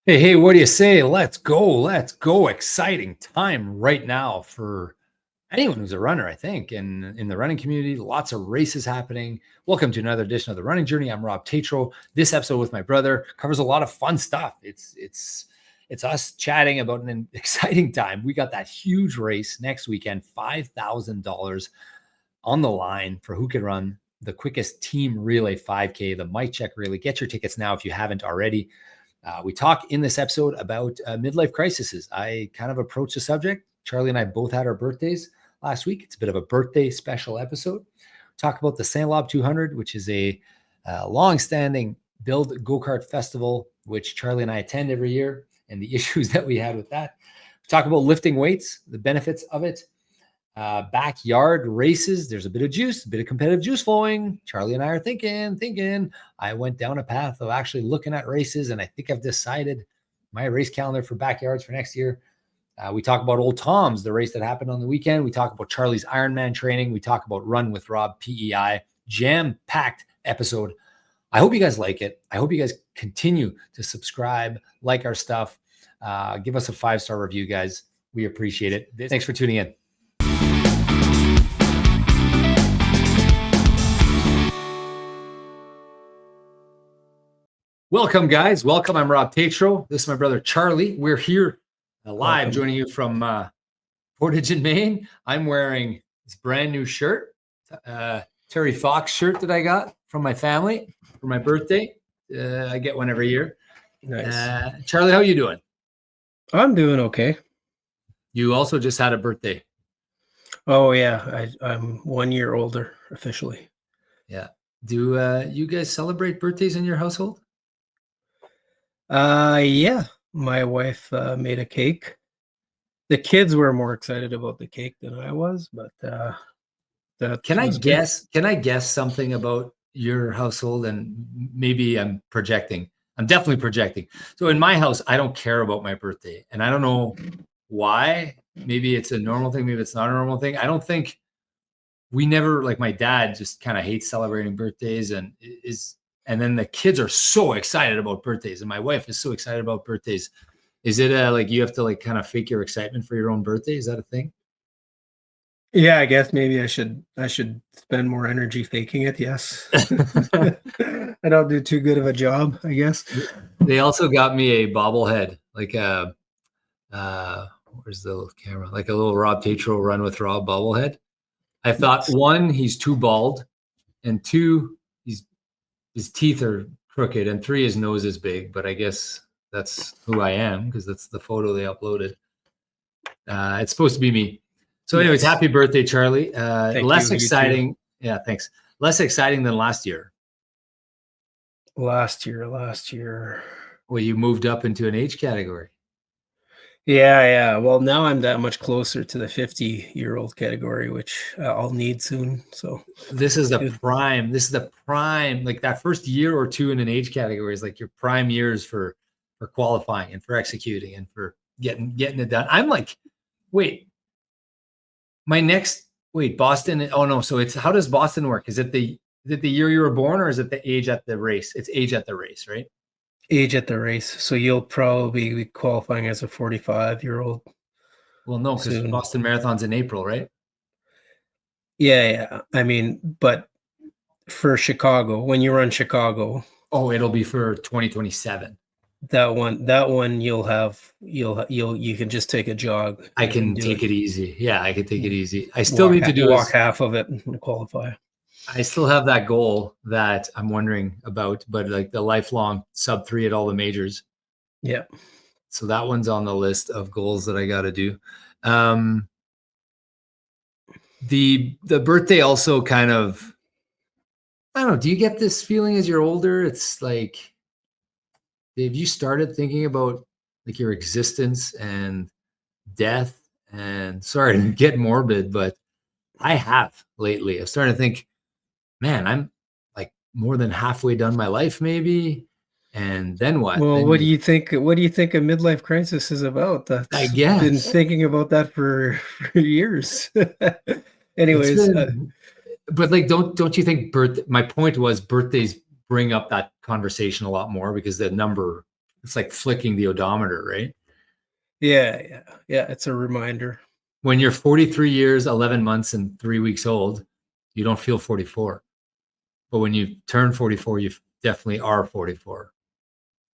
Hey, what do you say? Let's go. Let's go. Exciting time right now for anyone who's a runner, I think. And in the running community, lots of races happening. Welcome to another edition of the Running Journey. I'm Rob Tatro. This episode with my brother covers a lot of fun stuff. It's us chatting about an exciting time. We got that huge race next weekend, $5,000 on the line for who can run the quickest team relay 5K, the Mike Check Relay. Get your tickets now if you haven't already. We talk in this episode about midlife crises. I kind of approach the subject. Charlie and I both had our birthdays last week. It's a bit of a birthday special episode. Talk about the St. Labre 200, which is a long-standing build go-kart festival, which Charlie and I attend every year, and the issues that we had with that. Talk about lifting weights, the benefits of it. Backyard races. There's a bit of juice, a bit of competitive juice flowing. Charlie and I are thinking. I went down a path of actually looking at races, and I think I've decided my race calendar for backyards for next year. We talk about Old Tom's, the race that happened on the weekend. We talk about Charlie's Ironman training. We talk about Run with Rob PEI. Jam-packed episode. I hope you guys like it. I hope you guys continue to subscribe, like our stuff. Give us a 5-star review, guys. We appreciate it. Thanks for tuning in. Welcome, guys. Welcome. I'm Rob Tatro. This is my brother, Charlie. We're here live, joining you from Portage in Maine. I'm wearing this brand new shirt, Terry Fox shirt that I got from my family for my birthday. I get one every year. Nice. Charlie, how you doing? I'm doing okay. You also just had a birthday. Oh, yeah. I'm 1 year older officially. Yeah. Do you guys celebrate birthdays in your household? Yeah. My wife made a cake. The kids were more excited about the cake than I was, but Can I guess something about your household? And maybe I'm projecting. I'm definitely projecting. So in my house, I don't care about my birthday, and I don't know why. Maybe it's a normal thing. Maybe it's not a normal thing. I don't think we never, like, my dad just kind of hates celebrating birthdays and then the kids are so excited about birthdays, and my wife is so excited about birthdays. Is it like you have to like kind of fake your excitement for your own birthday? Is that a thing? Yeah, I guess maybe I should spend more energy faking it. Yes. I don't do too good of a job, I guess. They also got me a bobblehead, like where's the little camera? Like a little Rob Tatro Run with Rob bobblehead. I thought, one, he's too bald, and two, his teeth are crooked, and three, his nose is big. But I guess that's who I am because that's the photo they uploaded. It's supposed to be me. So anyways, happy birthday, Charlie. Less exciting. Yeah, thanks. Less exciting than last year. Last year. Well, you moved up into an age category. Yeah. Well, now I'm that much closer to the 50-year-old category, which I'll need soon. So this is the prime. This is the prime. Like that first year or two in an age category is like your prime years for qualifying and for executing and for getting it done. I'm like, Boston. Oh no. So how does Boston work? Is it the year you were born, or is it the age at the race? It's age at the race, right? Age at the race. So you'll probably be qualifying as a 45-year-old. Well, no, because Boston Marathon's in April, right? Yeah. I mean, but for Chicago, when you run Chicago. Oh, it'll be for 2027. That one you can just take a jog. I can take it easy. Yeah, I can take it easy. I still need to walk half of it and qualify. I still have that goal that I'm wondering about, but like the lifelong sub-3 at all the majors. Yeah. So that one's on the list of goals that I got to do. The birthday also kind of, I don't know. Do you get this feeling as you're older? It's like, have you started thinking about like your existence and death? And sorry to get morbid, but I have lately. I've started to think, man, I'm like more than halfway done my life, maybe. And then what? Well, what do you think? What do you think a midlife crisis is about? I guess been thinking about that for years. Anyways, but like, don't you think my point was birthdays bring up that conversation a lot more because the number It's like flicking the odometer, right? Yeah. It's a reminder. When you're 43 years, 11 months, and 3 weeks old, you don't feel 44. But when you turn 44, you definitely are 44.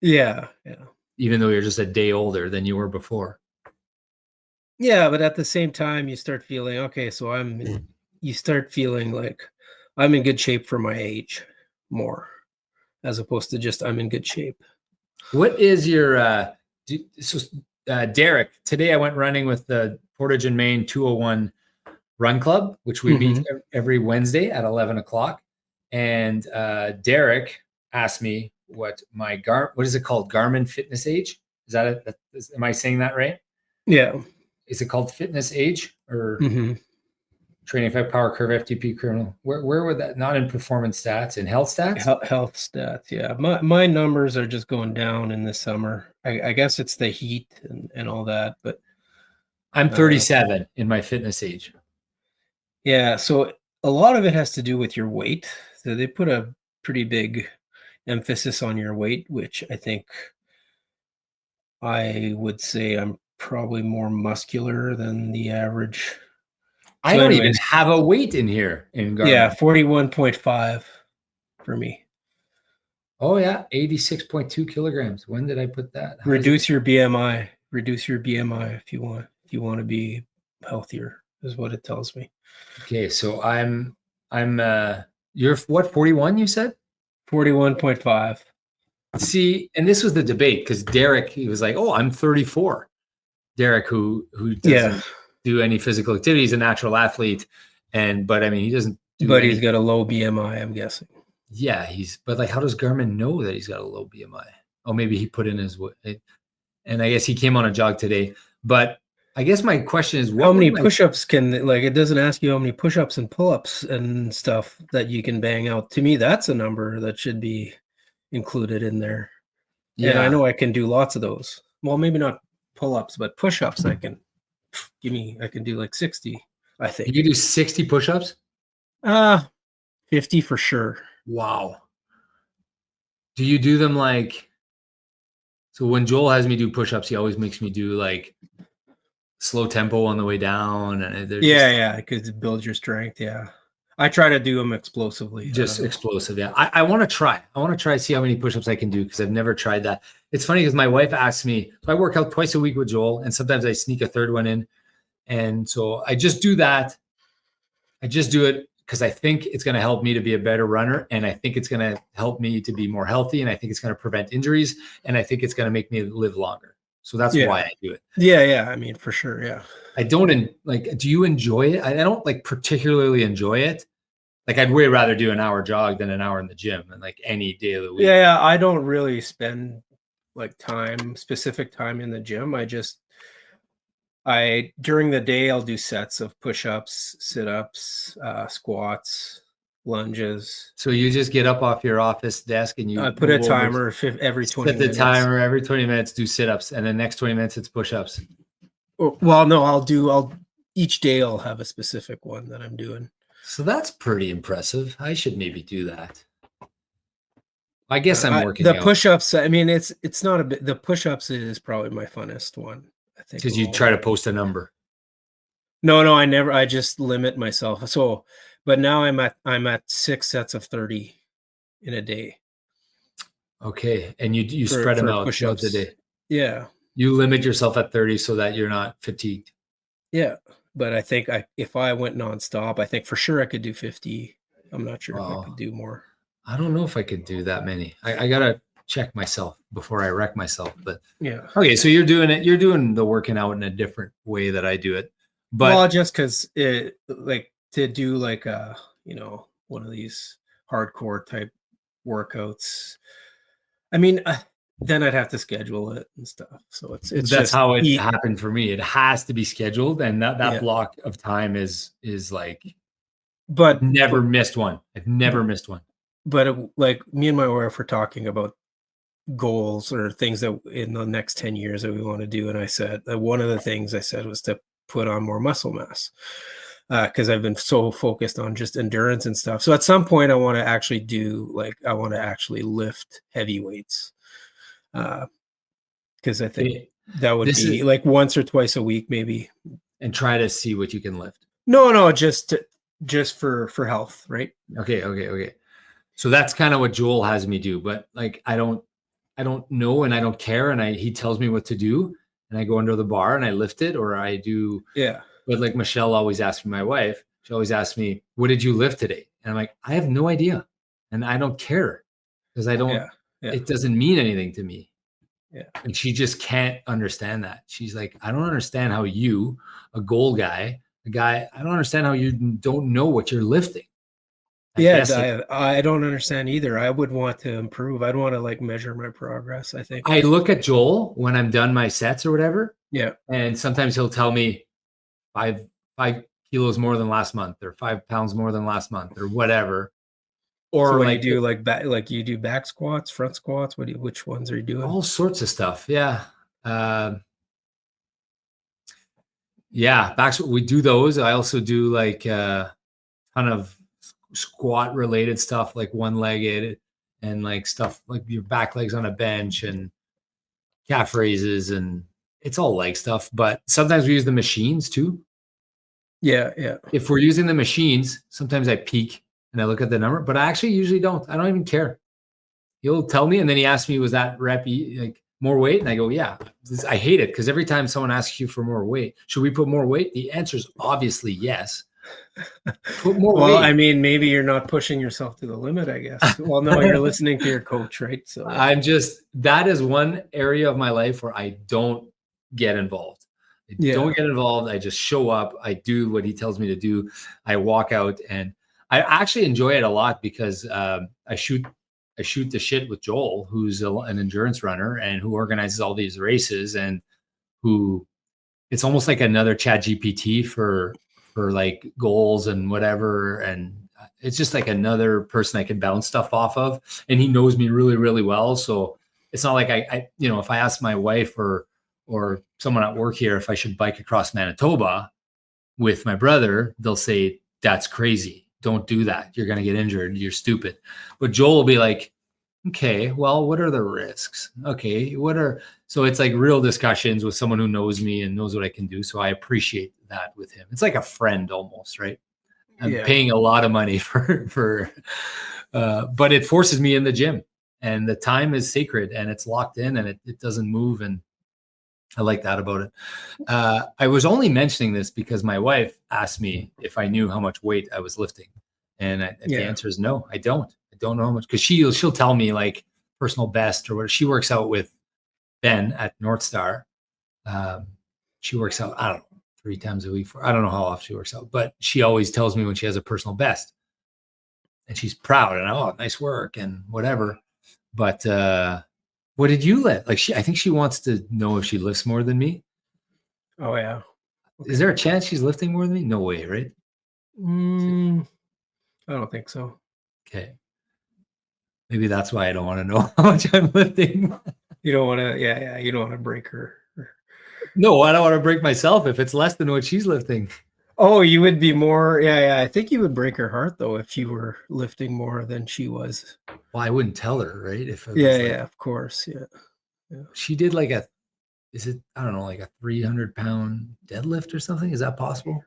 Yeah. Even though you're just a day older than you were before. Yeah, but at the same time, you start feeling, okay, so you start feeling like I'm in good shape for my age more, as opposed to just I'm in good shape. What is your, Derek, today I went running with the Portage and Maine 201 Run Club, which we meet every Wednesday at 11 o'clock. And Derek asked me what is it called? Garmin Fitness Age? Is that it? Am I saying that right? Yeah. Is it called Fitness Age or Training Effect Power Curve FTP Kernel? Where would that, not in performance stats, in health stats? Health stats, yeah. My numbers are just going down in the summer. I guess it's the heat and all that, but I'm 37 in my fitness age. Yeah, so a lot of it has to do with your weight. So they put a pretty big emphasis on your weight, which I think I would say I'm probably more muscular than the average. I don't even have a weight in here in Garmin. Yeah, 41.5 for me. Oh yeah, 86.2 kilograms. When did I put that? Reduce your BMI. Reduce your BMI if you want to be healthier, is what it tells me. Okay, so I'm you're what, 41 you said? 41.5. See, and this was the debate because Derek, he was like, "Oh, I'm 34." Derek, who doesn't do any physical activity, he's a natural athlete, but I mean, he doesn't do But he's got a low BMI, I'm guessing. Yeah, but like, how does Garmin know that he's got a low BMI? Oh, maybe he put in his weight, and I guess he came on a jog today. But I guess my question is, how many push-ups it doesn't ask you how many push-ups and pull-ups and stuff that you can bang out. To me, that's a number that should be included in there. Yeah. And I know I can do lots of those. Well, maybe not pull-ups, but push-ups I can do like 60, I think. You can do 60 push-ups? 50 for sure. Wow. Do you do them so when Joel has me do push-ups, he always makes me do like slow tempo on the way down. And yeah, because it builds your strength. Yeah. I try to do them explosively. Just explosive. Yeah. I want to try. See how many push-ups I can do because I've never tried that. It's funny because my wife asks me, so I work out twice a week with Joel, and sometimes I sneak a third one in. And so I just do that. I just do it because I think it's going to help me to be a better runner. And I think it's going to help me to be more healthy. And I think it's going to prevent injuries. And I think it's going to make me live longer. So that's why I do it. Yeah. I mean, for sure. Yeah. I don't do you enjoy it? I don't particularly enjoy it. Like, I'd way rather do an hour jog than an hour in the gym, and like any day of the week. Yeah. I don't really spend like specific time in the gym. During the day, I'll do sets of push-ups, sit-ups, squats, lunges. So you just get up off your office desk and you put a timer every 20 minutes. Set the timer every 20 minutes, do sit-ups, and the next 20 minutes it's push-ups. Well, no, each day I'll have a specific one that I'm doing. So that's pretty impressive. I should maybe do that. I guess I'm working the push-ups. I mean, it's not a bit. The push-ups is probably my funnest one, I think. Because you try to post a number. No, I never. I just limit myself. So, but now I'm at 6 sets of 30 in a day. Okay, and you spread them out throughout the day. Yeah, you limit yourself at 30 so that you're not fatigued. Yeah, but I think if I went nonstop, I think for sure I could do 50. I'm not sure if I could do more. I don't know if I could do that many. I gotta check myself before I wreck myself. But yeah. Okay, so you're doing the working out in a different way that I do it. But just because to do like one of these hardcore type workouts, I mean, then I'd have to schedule it and stuff. So it's that's how it happened for me. It has to be scheduled, and that block of time is like. But I've never missed one. But like me and my wife were talking about goals or things that in the next 10 years that we want to do, and I said that one of the things I said was to put on more muscle mass, because I've been so focused on just endurance and stuff. So at some point I want to actually lift heavy weights. because I think that would be like once or twice a week, maybe. And try to see what you can lift. No, just for health, right? Okay. So that's kind of what Joel has me do, but like I don't know and I don't care, and he tells me what to do, and I go under the bar and I lift it, or I do. Yeah. But like Michelle always asks me, my wife, she always asks me, "What did you lift today?" And I'm like, I have no idea, and I don't care because I don't. Yeah. It doesn't mean anything to me. Yeah. And she just can't understand that. She's like, I don't understand how you, a goal guy, I don't understand how you don't know what you're lifting. I don't understand either. I would want to improve. I'd want to like measure my progress, I think. I look at Joel when I'm done my sets or whatever. Yeah. And sometimes he'll tell me 5 kilos more than last month, or 5 pounds more than last month, or whatever. Or so like you do like you do back squats, front squats. Which ones are you doing? All sorts of stuff. Yeah. Yeah. We do those. I also do like a ton of squat related stuff, like one-legged, and like stuff like your back legs on a bench and calf raises, and it's all leg stuff. But sometimes we use the machines too. Yeah. If we're using the machines, sometimes I peek and I look at the number, but I actually usually don't. I don't even care. He'll tell me, and then he asks me, was that rep like more weight? And I go, yeah. I hate it because every time someone asks you for more weight, should we put more weight? The answer is obviously yes. Put more weight. I mean, maybe you're not pushing yourself to the limit, I guess. Well, no, you're listening to your coach, right? So that is one area of my life where I don't get involved. Don't get involved. I just show up. I do what he tells me to do. I walk out, and I actually enjoy it a lot because I shoot the shit with Joel, who's an endurance runner and who organizes all these races, and who it's almost like another ChatGPT for like goals and whatever. And it's just like another person I can bounce stuff off of. And he knows me really, really well. So it's not like I if I ask my wife or someone at work here if I should bike across Manitoba with my brother, they'll say, that's crazy. Don't do that. You're going to get injured. You're stupid. But Joel will be like, okay, well, what are the risks? Okay, so it's like real discussions with someone who knows me and knows what I can do. So I appreciate that with him. It's like a friend almost, right? I'm paying a lot of money but it forces me in the gym, and the time is sacred and it's locked in and it doesn't move. And I like that about it. I was only mentioning this because my wife asked me if I knew how much weight I was lifting. And the answer is no, I don't. I don't know how much, because she'll tell me like personal best or whatever. She works out with Ben at North Star. She works out, I don't know, 3 times a week. I don't know how often she works out, but she always tells me when she has a personal best. And she's proud and nice work and whatever. But what did you lift? Like I think she wants to know if she lifts more than me. Oh yeah. Okay. Is there a chance she's lifting more than me? No way, right? I don't think so. Okay. Maybe that's why I don't want to know how much I'm lifting. You don't want to, you don't want to break her. No, I don't want to break myself if it's less than what she's lifting. Oh, you would be more. Yeah. I think you would break her heart though if you were lifting more than she was. Well, I wouldn't tell her, right? If of course, yeah. She did like a 300-pound deadlift or something. Is that possible?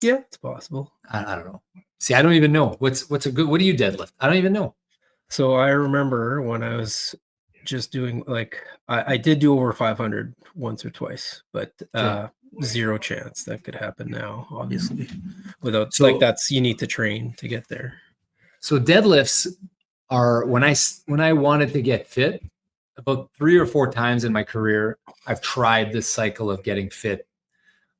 Yeah, it's possible. I don't know. See, I don't even know what's a good. What do you deadlift? I don't even know. So I remember when I was just doing like I did do over 500 once or twice, but zero chance that could happen now. Obviously, without that's you need to train to get there. So deadlifts are when I wanted to get fit. About 3 or 4 times in my career, I've tried this cycle of getting fit.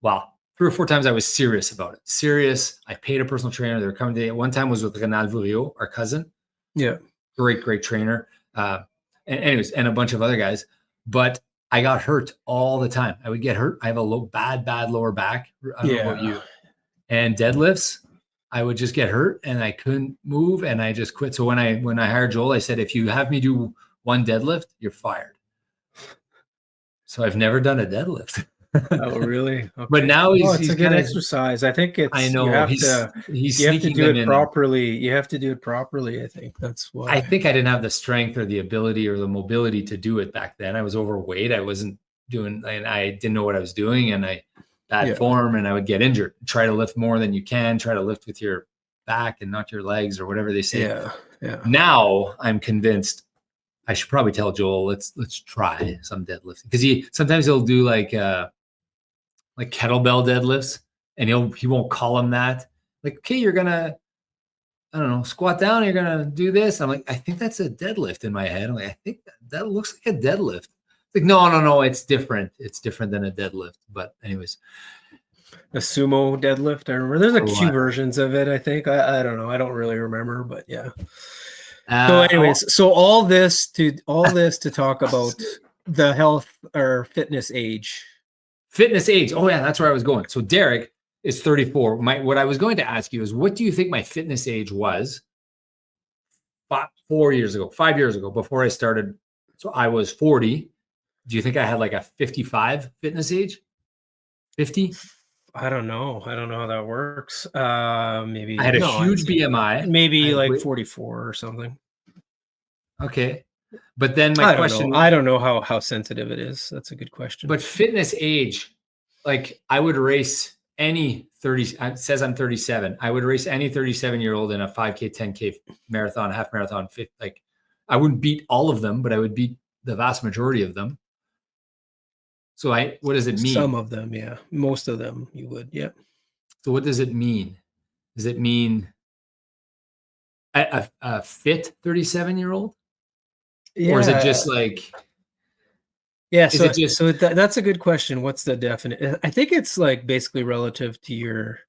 Wow. 3 or 4 times I was serious about it. Serious. I paid a personal trainer. They were coming to one time was with Renal Vuriot, our cousin. Yeah. Great trainer. And a bunch of other guys. But I got hurt all the time. I would get hurt. I have a bad lower back. I don't know about you. And deadlifts, I would just get hurt and I couldn't move and I just quit. So when I hired Joel, I said, if you have me do one deadlift, you're fired. So I've never done a deadlift. Oh, really? Okay. But now it's he's a good kind of, exercise. I think I it's know he's sneaking do them it in. And properly. You have to do it properly. I think that's I why. think I didn't have the strength or the ability or the mobility to do it back then. I was overweight. I wasn't doing, and I didn't know what I was doing, and I bad form, and I would get injured. Try to lift more than you can. Try to lift with your back and not your legs, or whatever they say. Yeah. Now I'm convinced I should probably tell Joel, let's try some deadlifting, because sometimes he'll do like kettlebell deadlifts, and he won't call them that. Like, okay, you're gonna, I don't know, squat down, you're gonna do this. I'm like, I think that's a deadlift in my head. I'm like, I think that looks like a deadlift. It's like, no, it's different. It's different than a deadlift. But anyways, a sumo deadlift. I remember there's a few versions of it. I think I don't know. I don't really remember, but yeah. So, anyways, so all this to talk about the health or fitness age. Fitness age. Oh yeah, that's where I was going. So Derek is 34. What I was going to ask you is, what do you think my fitness age was 5 years ago, before I started? So I was 40. Do you think I had like a 55 fitness age? 50? I don't know. I don't know how that works. Maybe I had a huge BMI. Maybe like 44 or something. Okay. But then my question, I don't know how sensitive it is. That's a good question. But fitness age, like I would race any 30, it says I'm 37. I would race any 37-year-old in a 5K, 10K marathon, half marathon, like I wouldn't beat all of them, but I would beat the vast majority of them. So what does it mean? Some of them, yeah. Most of them you would, yeah. So what does it mean? Does it mean a fit 37-year-old? Yeah. Or is it just like, yeah, so that's a good question. What's the definite? I think it's like basically relative to your,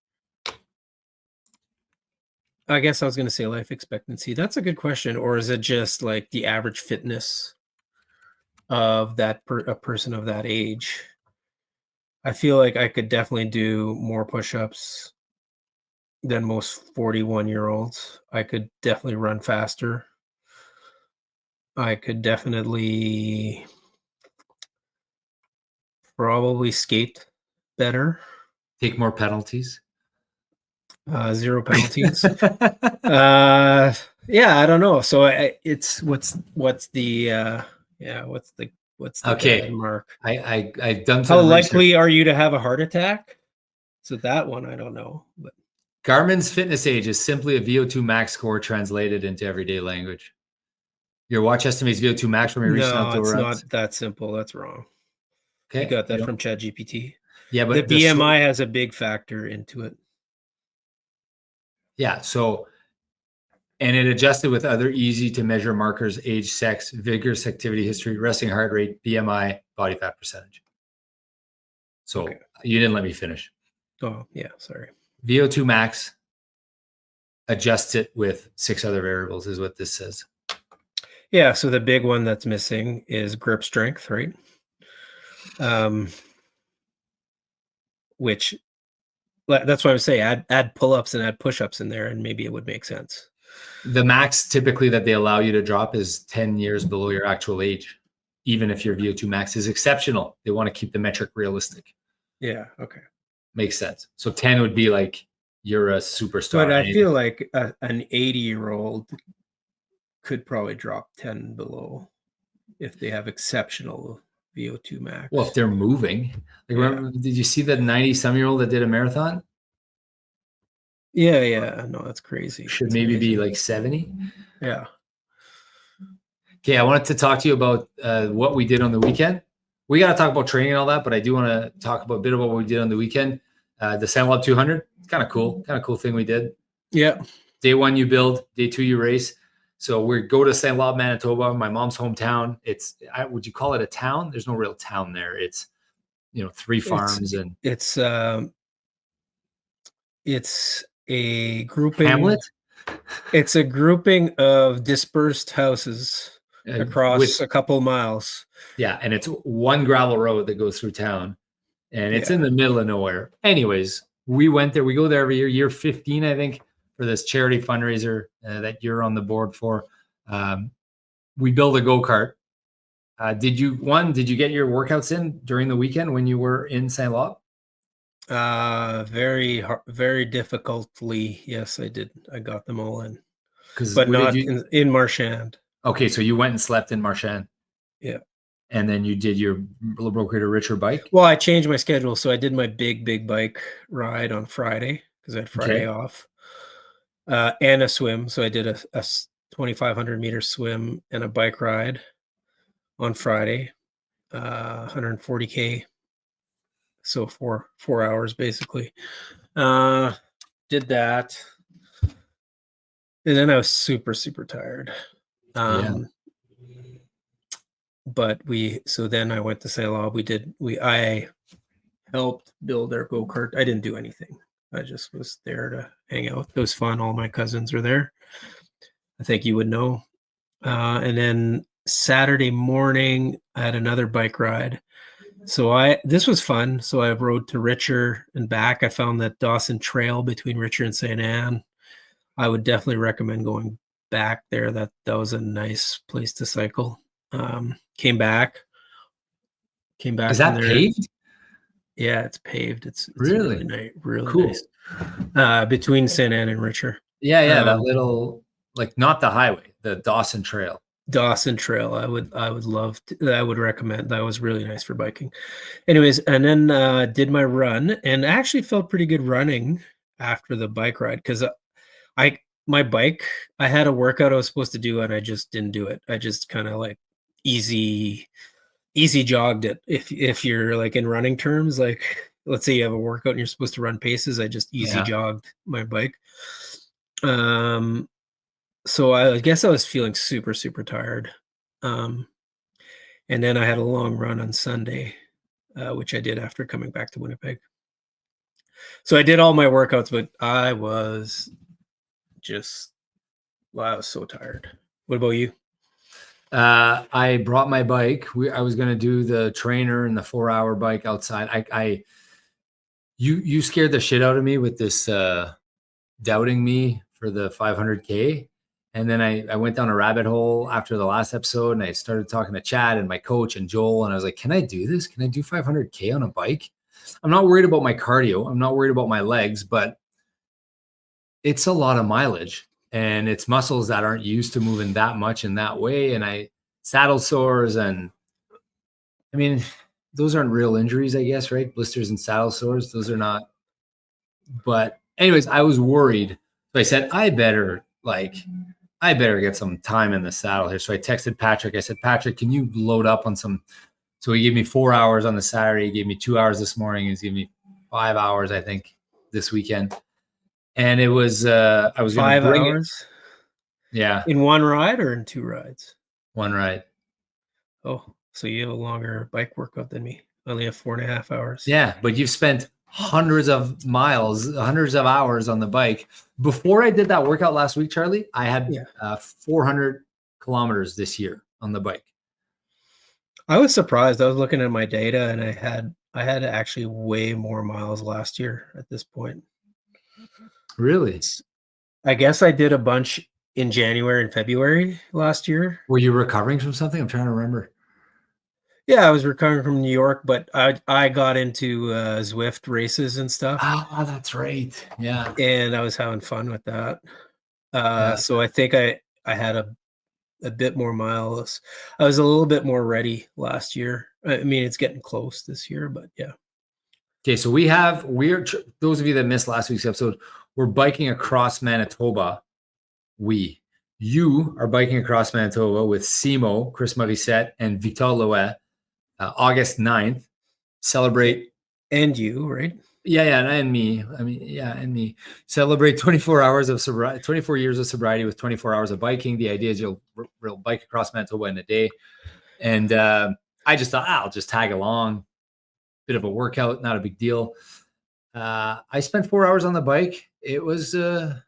I guess I was going to say life expectancy. That's a good question. Or is it just like the average fitness of a person of that age? I feel like I could definitely do more push-ups than most 41-year-olds. I could definitely run faster. I could definitely probably skate better. Take more penalties. 0 penalties. Yeah, I don't know. So it's what's the okay mark? I've done some. How likely are you to have a heart attack? So that one I don't know. But Garmin's fitness age is simply a VO2 max score translated into everyday language. Your watch estimates VO2 max from your recent outdoor runs. No, it's not that simple. That's wrong. Okay, you got that from ChatGPT. Yeah, but the BMI has a big factor into it. Yeah, so, and it adjusted with other easy to measure markers: age, sex, vigorous activity history, resting heart rate, BMI, body fat percentage. So You didn't let me finish. Oh, yeah, sorry. VO2 max, adjust it with 6 other variables is what this says. Yeah, so the big one that's missing is grip strength, right? Which, that's what I would say, add pull-ups and add push-ups in there, and maybe it would make sense. The max typically that they allow you to drop is 10 years below your actual age, even if your VO2 max is exceptional. They want to keep the metric realistic. Yeah, okay. Makes sense. So 10 would be like you're a superstar. But I feel like an 80-year-old could probably drop 10 below if they have exceptional VO2 max. Well, if they're moving. Like, remember, did you see that 90-some-year-old that did a marathon? Yeah. No, that's crazy. Should maybe be like 70. Yeah. Okay, I wanted to talk to you about what we did on the weekend. We got to talk about training and all that, but I do want to talk about a bit about what we did on the weekend. The Sandlab 200, kind of cool thing we did. Yeah. Day 1 you build, day 2 you race. So we go to Labre, Manitoba, my mom's hometown. Would you call it a town? There's no real town there. It's 3 farms and it's a grouping. Hamlet. It's a grouping of dispersed houses across a couple miles. Yeah, and it's one gravel road that goes through town, and it's in the middle of nowhere. Anyways, we went there. We go there every year 15, I think, for this charity fundraiser that you're on the board for. We build a go-kart. Did you get your workouts in during the weekend when you were in Saint Labre? Very difficultly. Yes, I did. I got them all in, Because but not in Marchand. Okay, so you went and slept in Marchand. Yeah. And then you did your Broker to Richer bike? Well, I changed my schedule. So I did my big bike ride on Friday because I had Friday off. And a swim. So I did a 2,500 meter swim and a bike ride on Friday, 140K. So 4 hours basically. Did that. And then I was super tired. But then I went to Saint Labre. I helped build their go-kart. I didn't do anything. I just was there to hang out. It was fun. All my cousins are there. I think you would know. And then Saturday morning, I had another bike ride. So this was fun. So I rode to Richer and back. I found that Dawson Trail between Richer and St. Anne. I would definitely recommend going back there. That was a nice place to cycle. Came back. Is that paved? Yeah, it's paved. It's really nice, really cool. Nice. Between St. Anne and Richer. Yeah, that little, like, not the highway, the Dawson Trail. Dawson Trail. I would love to, I would recommend. That was really nice for biking. Anyways, and then did my run and actually felt pretty good running after the bike ride because my bike, I had a workout I was supposed to do and I just didn't do it. I just kind of like easy jogged it. If you're like in running terms, like let's say you have a workout and you're supposed to run paces, I just easy jogged my bike. So I guess I was feeling super tired. And then I had a long run on Sunday, which I did after coming back to Winnipeg. So I did all my workouts, but I was so tired. What about you? I brought my bike. I was going to do the trainer and the 4-hour bike outside. You scared the shit out of me with this doubting me for the 500K. And then I went down a rabbit hole after the last episode and I started talking to Chad and my coach and Joel. And I was like, can I do this? Can I do 500K on a bike? I'm not worried about my cardio. I'm not worried about my legs, but it's a lot of mileage and it's muscles that aren't used to moving that much in that way. And saddle sores, and I mean, those aren't real injuries, I guess, right? Blisters and saddle sores, those are not. But anyways, I was worried. So I said, I better get some time in the saddle here. So I texted Patrick. I said, Patrick, can you load up on some? So he gave me 4 hours on the Saturday. He gave me 2 hours this morning. He's giving me 5 hours, I think, this weekend. And it was, I was 5 hours. Yeah. In one ride or in 2 rides? One ride. Oh, so you have a longer bike workout than me. I only have 4.5 hours. Yeah, but you've spent hundreds of miles, hundreds of hours on the bike. Before I did that workout last week, Charlie, I had 400 kilometers this year on the bike. I was surprised. I was looking at my data and I had actually way more miles last year at this point. Really? I guess I did a bunch in January and February last year. Were you recovering from something? I'm trying to remember. Yeah, I was recovering from New York, but I got into Zwift races and stuff. Oh, that's right. Yeah. And I was having fun with that. So I think I had a bit more miles. I was a little bit more ready last year. I mean, it's getting close this year, but yeah. Okay, so we're those of you that missed last week's episode, we're biking across Manitoba. You are biking across Manitoba with Simo, Chris Morissette, and Victor Loet, August 9th. Celebrate. And you, right? Yeah, and me. I mean, yeah, and me. Celebrate 24 hours of sobriety, 24 years of sobriety with 24 hours of biking. The idea is you'll bike across Manitoba in a day. And I just thought, I'll just tag along. Bit of a workout, not a big deal. I spent 4 hours on the bike. It was the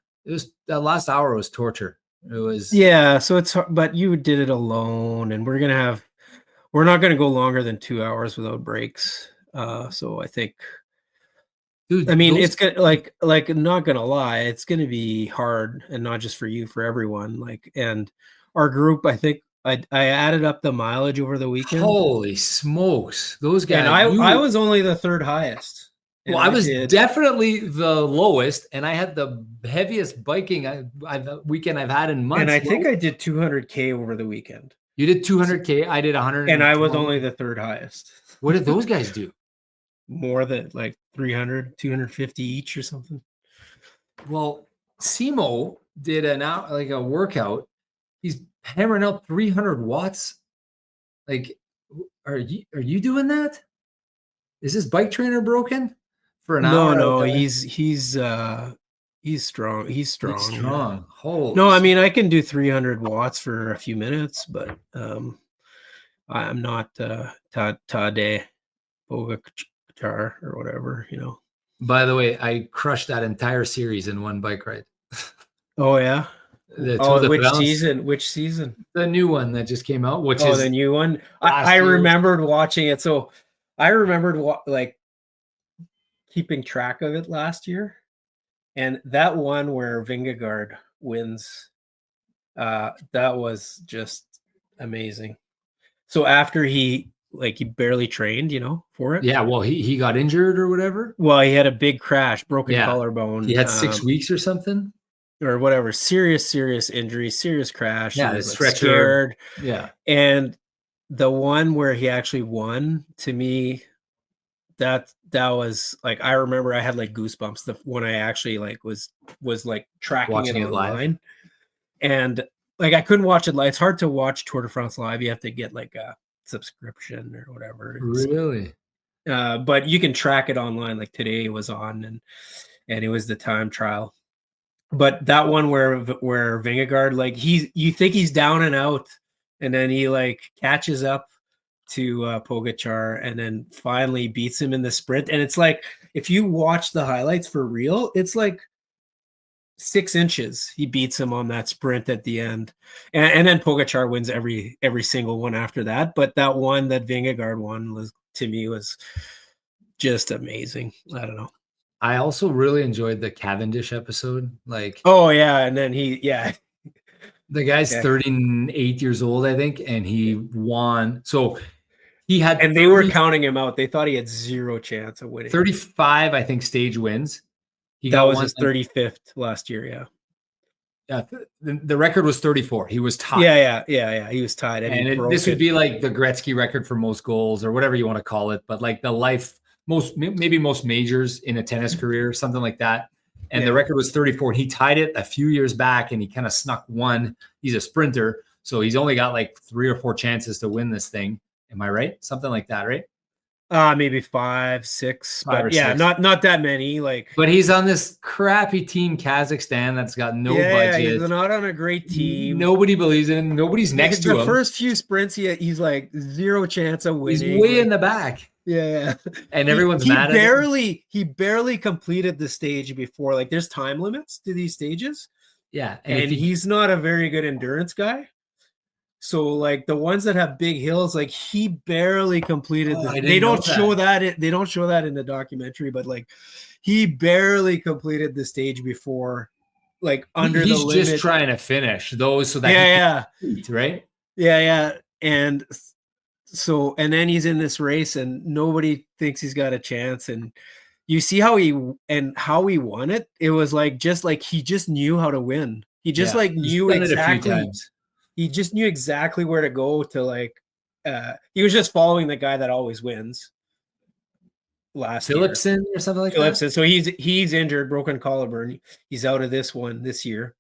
last hour was torture. It was. Yeah, so it's hard, but you did it alone, and we're not going to go longer than 2 hours without breaks. So I think, dude, I mean, it's good. Like, I'm not going to lie, it's going to be hard, and not just for you, for everyone. Like, and our group, I think I added up the mileage over the weekend. Holy smokes. Those guys. And I was only the third highest. Well, I was definitely the lowest, and I had the heaviest biking weekend I've had in months. And I think I did 200K over the weekend. You did 200K. I did 100. And I was only the third highest. What did those guys do? More than like 300, 250 each or something. Well, Simo did a workout. He's hammering out 300 watts. Like, are you doing that? Is this bike trainer broken for an hour? No, he's strong. He's strong. He's strong. Holy no, I mean, I can do 300 watts for a few minutes, but I'm not Tade Pogacar or whatever, By the way, I crushed that entire series in one bike ride. Oh yeah. Which season? The new one that just came out. Which is the new one. I remembered watching it. So I remembered keeping track of it last year, and that one where Vingegaard wins, that was just amazing. So after he barely trained, for it. Yeah, well, he got injured or whatever. Well, he had a big crash, broken collarbone. He had 6 weeks or something. Or whatever, serious injury, serious crash. Yeah, he was scared. Yeah. And the one where he actually won, to me, that was I remember I had goosebumps when I actually was tracking watching it online. Live. And I couldn't watch it live. It's hard to watch Tour de France live. You have to get a subscription or whatever. Really? But you can track it online. Today was on, and it was the time trial. But that one where Vingegaard, you think he's down and out, and then he catches up to Pogacar, and then finally beats him in the sprint. And it's if you watch the highlights for real, it's 6 inches he beats him on that sprint at the end, and then Pogacar wins every single one after that. But that one that Vingegaard won was just amazing. I don't know. I also really enjoyed the Cavendish episode. Oh yeah, and then the guy's 38 years old, I think, and he won. So he had, and they were counting him out. They thought he had zero chance of winning. 35, I think, stage wins. That was his 35th last year. Yeah. Yeah, the record was 34. He was tied. Yeah. He was tied, and this would be the Gretzky record for most goals or whatever you want to call it, but the most majors in a tennis career, something like that. And the record was 34. He tied it a few years back, and he kind of snuck one. He's a sprinter, so he's only got 3 or 4 chances to win this thing. Am I right? Something like that, right? Maybe 5, 6, but yeah, 6. not that many. But he's on this crappy team, Kazakhstan, that's got no budget. He's not on a great team. Nobody believes in him. Nobody's next to him. The first few sprints, he's zero chance of winning. He's way in the back. Yeah. And everyone's mad at him. He barely completed the stage before. There's time limits to these stages. Yeah. And he's not a very good endurance guy. So the ones that have big hills, he barely completed. They don't show that. They don't show that in the documentary, but he barely completed the stage before, under the limit. He's just trying to finish those so that he can compete, right? Yeah. And so, and then he's in this race, and nobody thinks he's got a chance. And you see how he won it. It was he just knew how to win. He just knew exactly. He just knew exactly where to go to he was just following the guy that always wins. Philipson or something like that. So he's injured, broken collarbone. He's out of this one this year.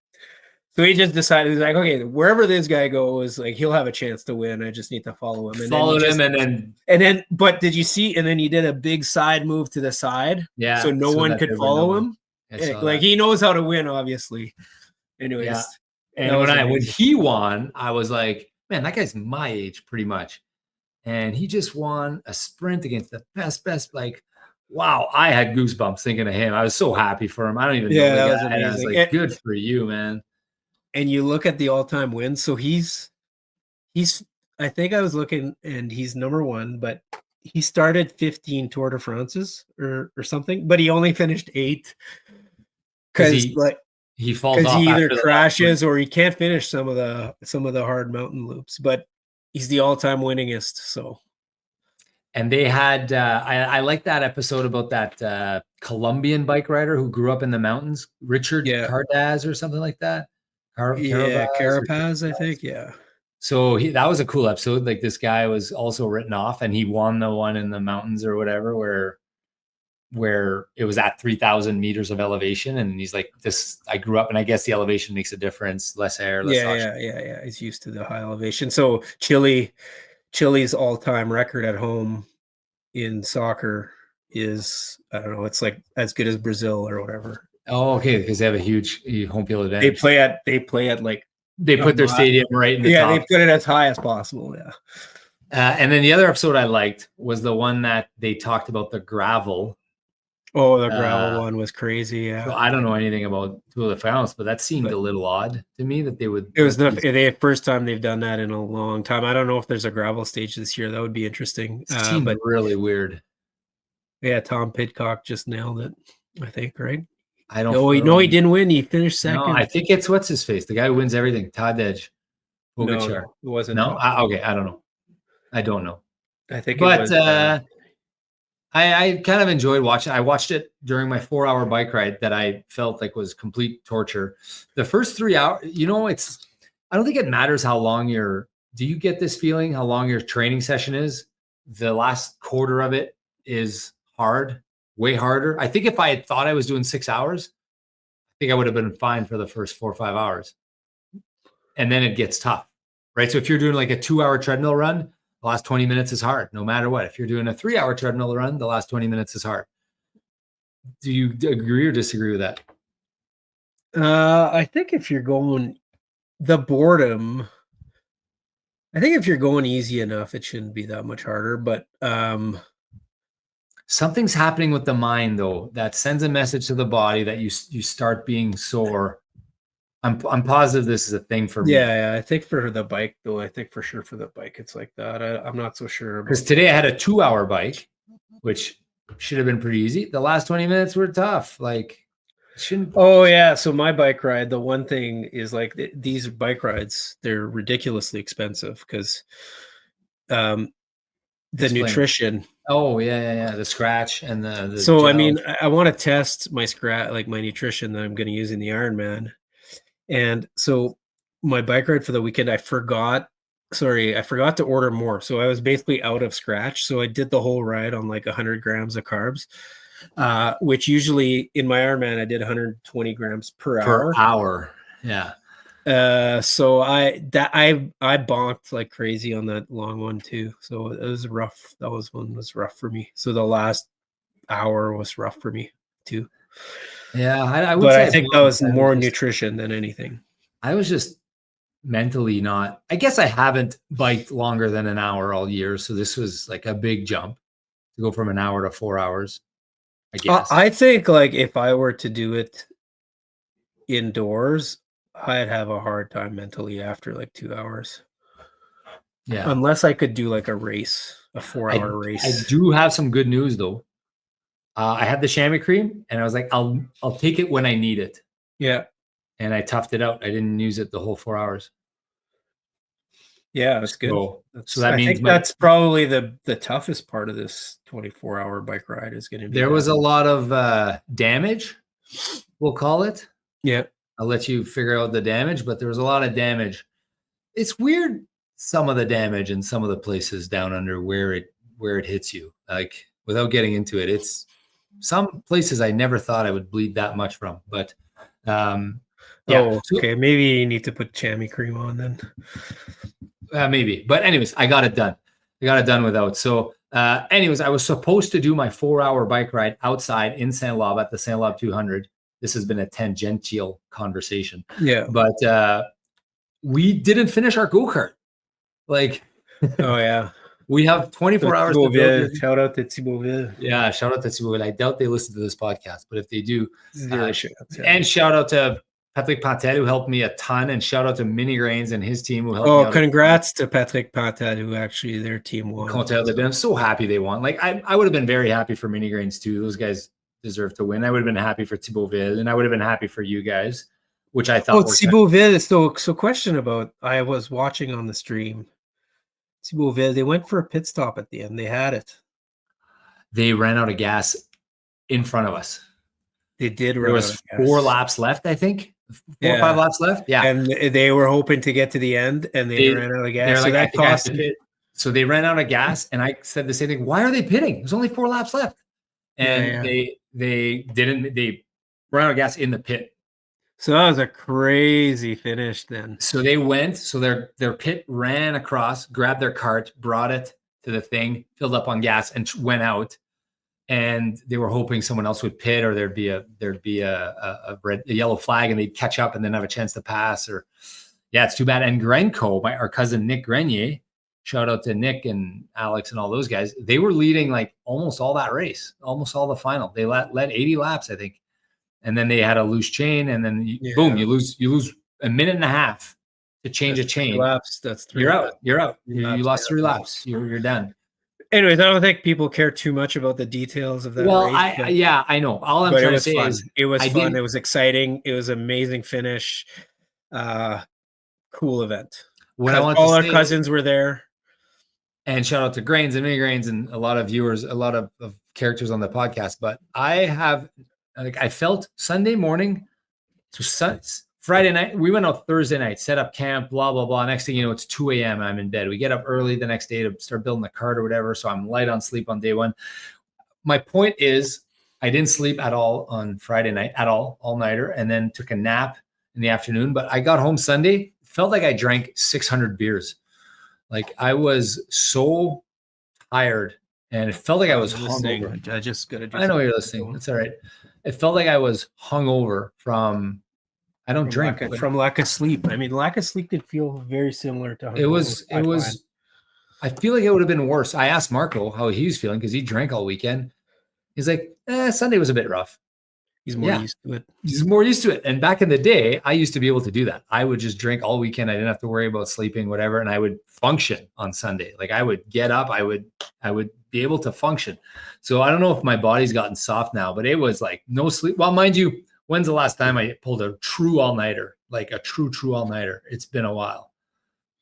So he just decided, he's okay, wherever this guy goes, he'll have a chance to win. I just need to follow him. And then, but did you see? And then he did a big side move to the side. Yeah. So no one could follow him. He knows how to win, obviously. Anyways. Yeah. And when he won, I was like, man, that guy's my age pretty much. And he just won a sprint against the best. Wow, I had goosebumps thinking of him. I was so happy for him. I don't even know the guy. I was good for you, man. And you look at the all-time wins. So he's I think I was looking, and he's number 1, but he started 15 Tour de France's or something, but he only finished 8. Because he falls because off he either after the last one. crashes or he can't finish some of the hard mountain loops. But he's the all-time winningest. So, and they had I like that episode about that Colombian bike rider who grew up in the mountains, Richard Cardaz or something like that. Carapaz, I think. Yeah. So that was a cool episode. Like this guy was also written off, and he won the one in the mountains or whatever, where it was at 3,000 meters of elevation, and he's like, "This I grew up, and I guess the elevation makes a difference. Less air, less oxygen." Yeah. He's used to the high elevation. So Chile's all-time record at home in soccer is, I don't know, it's like as good as Brazil or whatever. Oh, okay, because they have a huge home field advantage. They play at like they put their stadium right in the top. They put it as high as possible. Yeah. And then the other episode I liked was the one that they talked about the gravel. Oh, the gravel one was crazy. Yeah. So I don't know anything about Tour de France, but that seemed a little odd to me that they would. It was the first time they've done that in a long time. I don't know if there's a gravel stage this year. That would be interesting. It seemed really weird. Yeah, Tom Pidcock just nailed it, I think, right? I don't know. No, he didn't win. He finished second. No, I think it's what's his face, the guy who wins everything, Tadej Pogačar. No, it wasn't. No, okay, I don't know. I don't know. I think, but I kind of enjoyed watching. I watched it during my 4-hour bike ride that I felt like was complete torture. The first 3 hours, I don't think it matters how long do you get this feeling, how long your training session is? The last quarter of it is hard, way harder. I think if I had thought I was doing 6 hours, I think I would have been fine for the first 4 or 5 hours. And then it gets tough, right? So if you're doing like a 2-hour treadmill run, the last 20 minutes is hard, no matter what. If you're doing a 3-hour treadmill run, the last 20 minutes is hard. Do you agree or disagree with that? I think if you're going the boredom, I think if you're going easy enough, it shouldn't be that much harder. But something's happening with the mind, though, that sends a message to the body that you start being sore. I'm positive this is a thing for me. Yeah, I think for the bike, though, I think for sure for the bike, it's like that. I'm not so sure. Because today I had a 2-hour bike, which should have been pretty easy. The last 20 minutes were tough. Like, shouldn't. Oh, yeah. So my bike ride, the one thing is like these bike rides, they're ridiculously expensive because the nutrition. Oh, yeah. The scratch and the So, gel. I mean, I want to test my my nutrition that I'm going to use in the Ironman. And so my bike ride for the weekend, I forgot to order more. So I was basically out of scratch. So I did the whole ride on like 100 grams of carbs, which usually in my Ironman, I did 120 grams per hour. Yeah. So I bonked like crazy on that long one too. So it was rough. That one was rough for me. So the last hour was rough for me too. Yeah, I think that was more nutrition than anything. I was just mentally not. I guess I haven't biked longer than an hour all year, so this was like a big jump to go from an hour to 4 hours. I guess. I think like if I were to do it indoors, I'd have a hard time mentally after like 2 hours. Yeah, unless I could do like a race, a 4-hour race. I do have some good news though. I had the chamois cream, and I was like, I'll take it when I need it. Yeah. And I toughed it out. I didn't use it the whole 4 hours. Yeah, that's good. So that means that's probably the toughest part of this 24-hour bike ride is going to be. There was a lot of damage, we'll call it. Yeah. I'll let you figure out the damage, but there was a lot of damage. It's weird, some of the damage in some of the places down under where it hits you. Like, without getting into it, it's some places I never thought I would bleed that much from. But yeah. Okay. Maybe you need to put chamois cream on then. Maybe. But anyways, I got it done. Without. So anyways, I was supposed to do my 4-hour bike ride outside in Saint Labre at the Saint Labre 200. This has been a tangential conversation. Yeah. But we didn't finish our go-kart. Like, oh, yeah. We have 24 hours to build. Shout out to Thibauville. Yeah, shout out to Thibauville. I doubt they listen to this podcast, but if they do, shout out, and shout out to Patrick Pantel, who helped me a ton, and shout out to Mini Grains and his team who helped me out. Congrats to Patrick Pantel, who actually their team won. I'm so happy they won. Like, I would have been very happy for Mini Grains too. Those guys deserve to win. I would have been happy for Thibauville, and I would have been happy for you guys. which I thought worked out. Thibauville. So question about, I was watching on the stream. Thibauville, they went for a pit stop at the end. They had it. They ran out of gas in front of us. They did run There was out of gas. 4 laps left, I think. 4 or 5 laps left. Yeah. And they were hoping to get to the end, and they ran out of gas. They're so like, that cost them. So they ran out of gas, and I said the same thing. Why are they pitting? There's only 4 laps left. And they ran out of gas in the pit. So that was a crazy finish then. So they went, so their pit ran across, grabbed their cart, brought it to the thing, filled up on gas, and went out. And they were hoping someone else would pit, or there'd be a yellow flag, and they'd catch up and then have a chance to pass. Or it's too bad. And Grenco, our cousin Nick Grenier, shout out to Nick and Alex and all those guys. They were leading like almost all that race, almost all the final. They led 80 laps, I think. And then they had a loose chain, and then boom, you lose a minute and a half to change a chain. 3 laps. That's 3 You're laps. out. You're out. You lost 3 laps. You're done. Anyways, I don't think people care too much about the details of that race. I know. All I'm trying to say is it was fun. It was exciting. It was an amazing finish. Cool event. All our cousins were there. And shout out to Grains and Mini Grains and a lot of viewers, a lot of characters on the podcast. But I felt Sunday morning, so Friday night, we went out Thursday night, set up camp, blah, blah, blah. Next thing you know, it's 2 a.m. I'm in bed. We get up early the next day to start building the cart or whatever. So I'm light on sleep on day one. My point is, I didn't sleep at all on Friday night, all nighter, and then took a nap in the afternoon. But I got home Sunday, felt like I drank 600 beers. Like I was so tired, and it felt like I was hungover. I just got to do I know you're listening. That's all right. It felt like I was hungover from, I don't drink. From lack of sleep. I mean, lack of sleep could feel very similar to hungover. It was, I feel like it would have been worse. I asked Marco how he was feeling because he drank all weekend. He's like, Sunday was a bit rough. He's more used to it. He's more used to it. And back in the day, I used to be able to do that. I would just drink all weekend. I didn't have to worry about sleeping, whatever. And I would function on Sunday. Like I would get up, I would be able to function. So I don't know if my body's gotten soft now, but it was like no sleep. Well, mind you, when's the last time I pulled a true all-nighter, like a true all-nighter? It's been a while.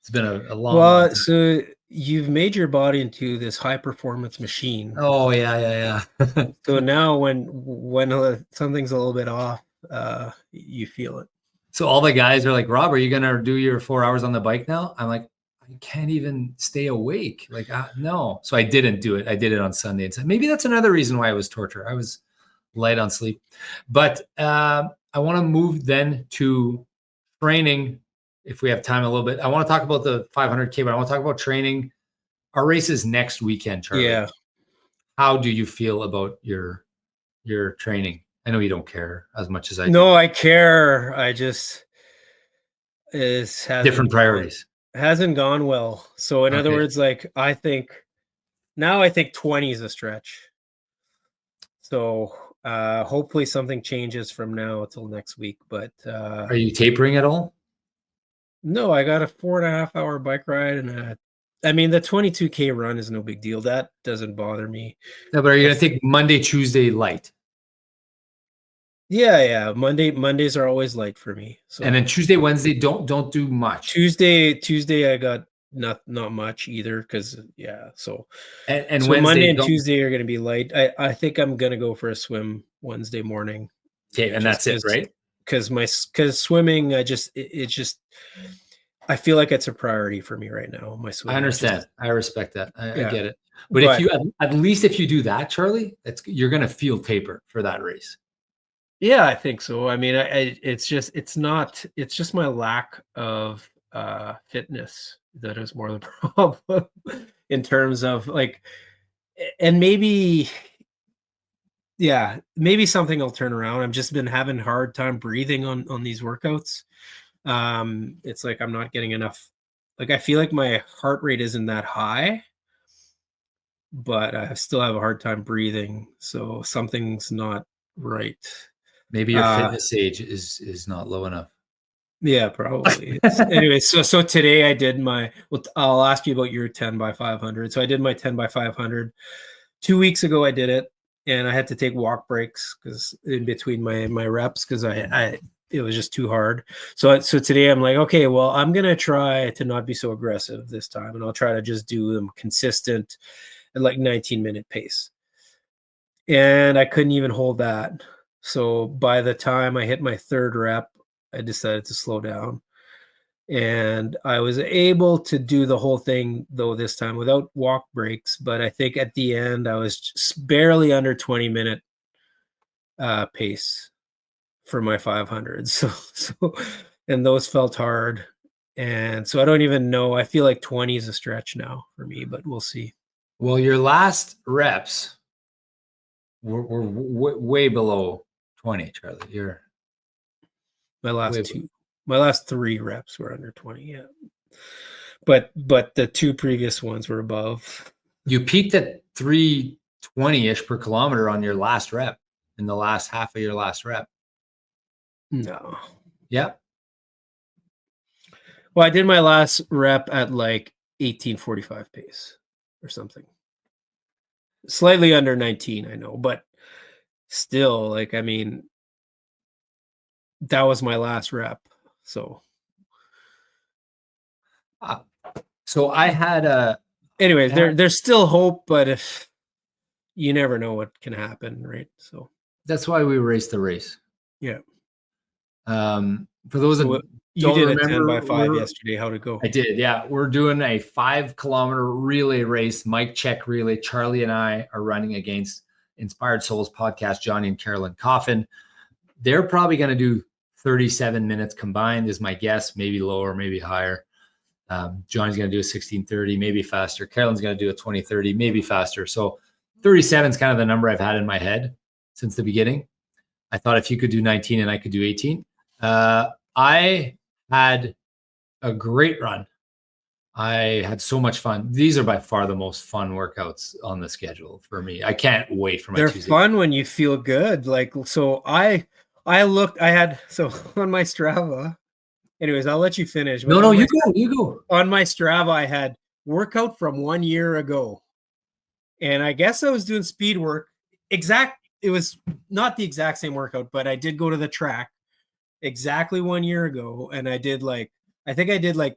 It's been a long time. So you've made your body into this high-performance machine. Oh, yeah. So now when something's a little bit off, you feel it. So all the guys are like, Rob, are you going to do your 4 hours on the bike now? I'm like, I can't even stay awake. Like, no. So I didn't do it. I did it on Sunday. And so maybe that's another reason why it was torture. I was light on sleep. But I want to move then to training, if we have time a little bit. I want to talk about the 500K, but I want to talk about training. Our race is next weekend, Charlie. Yeah. How do you feel about your training? I know you don't care as much as I do. No, I care. I just different priorities. Hasn't gone well. So in other words, like I think 20 is a stretch. So hopefully something changes from now until next week. But are you tapering at all? No, I got a 4.5 hour bike ride, and I mean the 22K run is no big deal. That doesn't bother me. No, but are you gonna take Monday, Tuesday light? Yeah. Mondays are always light for me. So and then Tuesday, Wednesday, don't do much. Tuesday I got not much either because So and so Wednesday, Monday and Tuesday are gonna be light. I think I'm gonna go for a swim Wednesday morning. Okay, and that's it, right? Because swimming, I feel like it's a priority for me right now. My swimming. I understand. I respect that. I get it. But if you at least if you do that, Charlie, you're gonna feel taper for that race. Yeah, I think so. I mean, it's just my lack of fitness that is more the problem in terms of like, and maybe something will turn around. I've just been having a hard time breathing on these workouts. It's like I'm not getting enough. Like I feel like my heart rate isn't that high, but I still have a hard time breathing. So something's not right. Maybe your fitness age is not low enough. Yeah, probably. Anyway, so today I did I'll ask you about your 10 by 500. So I did my 10 by 500. 2 weeks ago I did it, and I had to take walk breaks because in between my reps because I it was just too hard. So today I'm like, okay, well, I'm going to try to not be so aggressive this time. And I'll try to just do them consistent at like 19-minute pace. And I couldn't even hold that. So by the time I hit my third rep, I decided to slow down. And I was able to do the whole thing, though, this time without walk breaks. But I think at the end, I was just barely under 20-minute pace for my 500s. So, and those felt hard. And so I don't even know. I feel like 20 is a stretch now for me, but we'll see. Well, your last reps were way below 20, Charlie. You're my last 3 reps were under 20. Yeah. But the 2 previous ones were above. You peaked at 320-ish per kilometer on your last rep in the last half of your last rep. No. Yeah. Well, I did my last rep at like 18:45 pace or something. Slightly under 19, I know, but still, like, I mean, that was my last rep. So I had anyways, there's still hope, but if you never know what can happen, right? So that's why we raced the race. Yeah. For those that you did remember, a 10x5 yesterday. How'd it go? I did. Yeah. We're doing a 5-kilometer relay race, Mike Check relay. Charlie and I are running against Inspired Souls podcast, Johnny and Carolyn Coffin. They're probably going to do 37 minutes combined is my guess, maybe lower, maybe higher. Johnny's going to do a 16:30, maybe faster. Carolyn's going to do a 20:30, maybe faster. So 37 is kind of the number I've had in my head since the beginning. I thought if you could do 19 and I could do 18. I had a great run. I had so much fun. These are by far the most fun workouts on the schedule for me. I can't wait for my They're Tuesday. Fun when you feel good. Like, so I had on my Strava. Anyways, I'll let you finish. No, you go. On my Strava, I had workout from 1 year ago. And I guess I was doing speed work. It was not the exact same workout, but I did go to the track exactly 1 year ago. And I did like 1200s,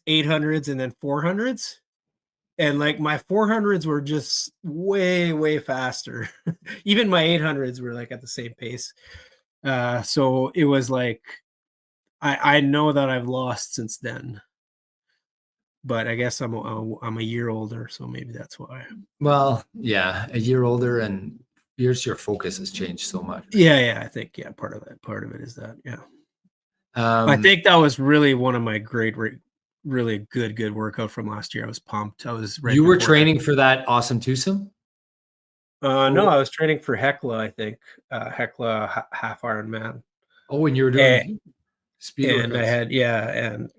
800s, and then 400s. And like my 400s were just way, way faster. Even my 800s were like at the same pace. So it was like, I know that I've lost since then, but I guess I'm a year older, so maybe that's why. Well, yeah, a year older, and your focus has changed so much. Yeah, I think part of it is that. Yeah, I think that was really one of my really good workout from last year. I was pumped. I was ready. You were training for that awesome twosome? No, I was training for Hecla. I think Hecla half Ironman. Oh, and you were doing speed and workouts. And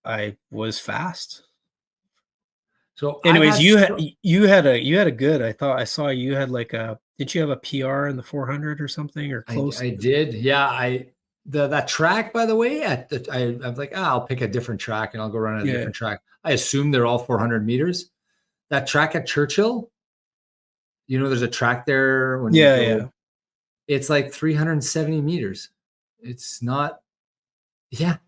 I was fast. So anyways, you had a good, I thought I saw you had like did you have a PR in the 400 or something or close? I did. Yeah. That track, by the way, I'm like, I'll pick a different track and I'll go run a different track. I assume they're all 400 meters. That track at Churchill, there's a track there. It's like 370 meters. It's not. Yeah.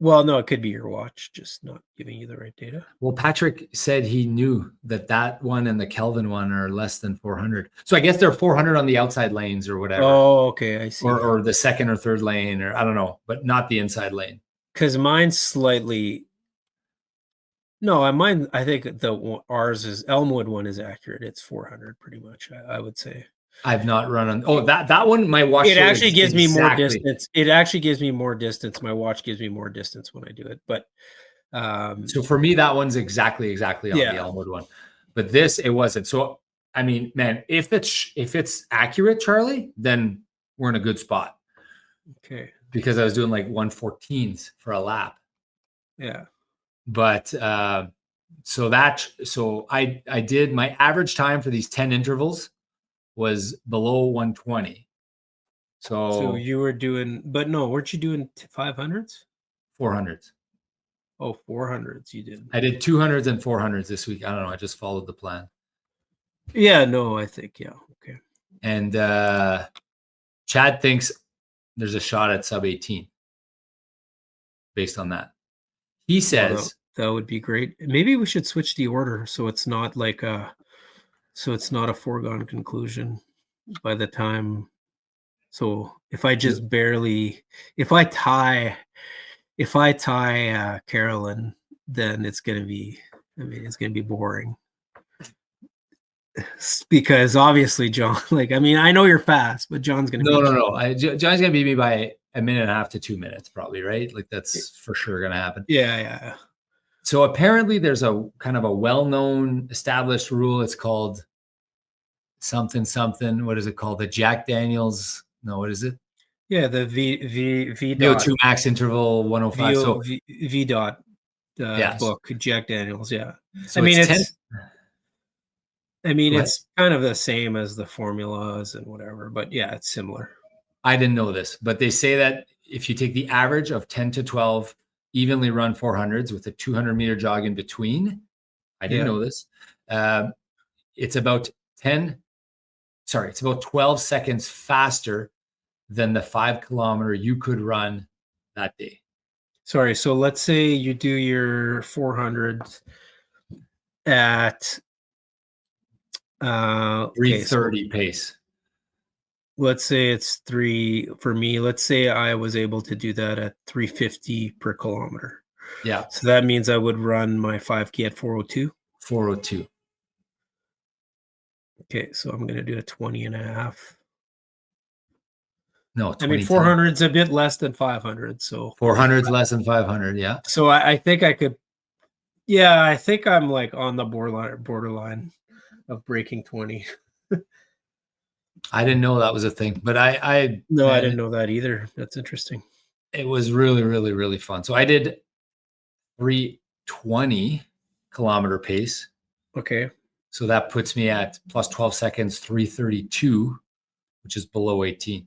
Well, no, it could be your watch just not giving you the right data. Well, Patrick said he knew that one and the Kelvin one are less than 400. So I guess they're 400 on the outside lanes or whatever. Oh, okay. I see. Or the second or third lane, or I don't know, but not the inside lane. Because mine's slightly. No, I think ours is Elmwood one is accurate. It's 400 pretty much, I would say. I've not run on. Oh, that one, my watch. It actually gives me more distance. It actually gives me more distance. My watch gives me more distance when I do it. But so for me, that one's exactly on the Elmwood one. But this, it wasn't. So I mean, man, if it's accurate, Charlie, then we're in a good spot. Okay. Because I was doing like 114s for a lap. Yeah. But so I did my average time for these 10 intervals was below 120. So you were doing, but no, weren't you doing 500s? 400s. Oh, 400s you did. I did 200s and 400s this week. I don't know. I just followed the plan. Yeah, no, I think, yeah. Okay. And Chad thinks there's a shot at sub 18 based on that. He says that would be great. Maybe we should switch the order so it's not like so it's not a foregone conclusion by the time. So if I just barely, if I tie Carolyn, then it's gonna be, it's gonna be boring. Because obviously John, I know you're fast, but John's gonna John's gonna beat me by a minute and a half to 2 minutes, probably, right? Like that's for sure gonna happen. Yeah. So apparently there's a kind of a well-known established rule. It's called something. What is it called? The Jack Daniels. No, what is it? Yeah, the V VO2 max interval 105. So V dot book, Jack Daniels. Yeah. So it's kind of the same as the formulas and whatever, but yeah, it's similar. I didn't know this, but they say that if you take the average of 10 to 12 evenly run 400s with a 200-meter jog in between, I didn't know this. It's about 12 seconds faster than the 5-kilometer you could run that day. Sorry. So let's say you do your 400s at 3:30 pace. Let's say it's for me. Let's say I was able to do that at 350 per kilometer. Yeah. So that means I would run my 5K at 402. 402. Okay. So I'm going to do a 20 and a half. No, 400's a bit less than 500. So 400's less than 500. Yeah. So I think I could. Yeah, I think I'm like on the borderline of breaking 20. I didn't know that was a thing, but I didn't know that either. That's interesting. It was really, really, really fun. So I did 320 kilometer pace. Okay. So that puts me at plus 12 seconds, 332, which is below 18.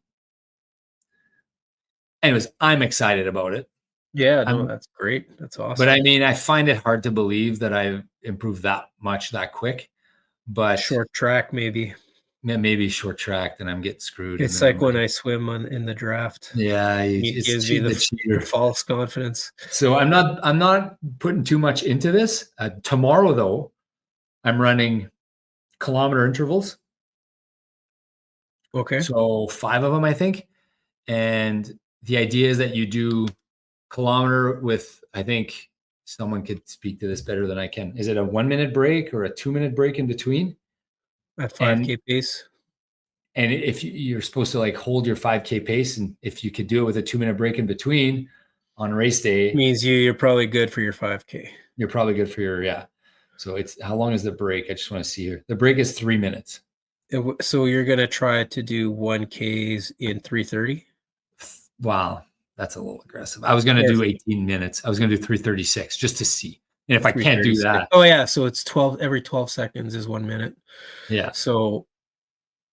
Anyways, I'm excited about it. Yeah, that's great. That's awesome. But I find it hard to believe that I've improved that much that quick. But short track, maybe short track, then I'm getting screwed. It's like when I swim in the draft. Yeah, it gives me the false confidence. So I'm not putting too much into this. Tomorrow, though, I'm running kilometer intervals. Okay. So 5 of them, I think. And the idea is that you do kilometer with, I think someone could speak to this better than I can. Is it a 1 minute break or a 2 minute break in between? At 5K pace. And if you're supposed to hold your 5K pace, and if you could do it with a 2 minute break in between on race day, it means you're probably good for your 5K. You're probably good for your, yeah. So it's, how long is the break? I just want to see here. The break is 3 minutes. So you're going to try to do 1Ks in 3:30? Wow. That's a little aggressive. I was going to do 18 minutes. I was going to do 3:36 just to see. And if I can't do that. Oh yeah. So it's every 12 seconds is 1 minute. Yeah. So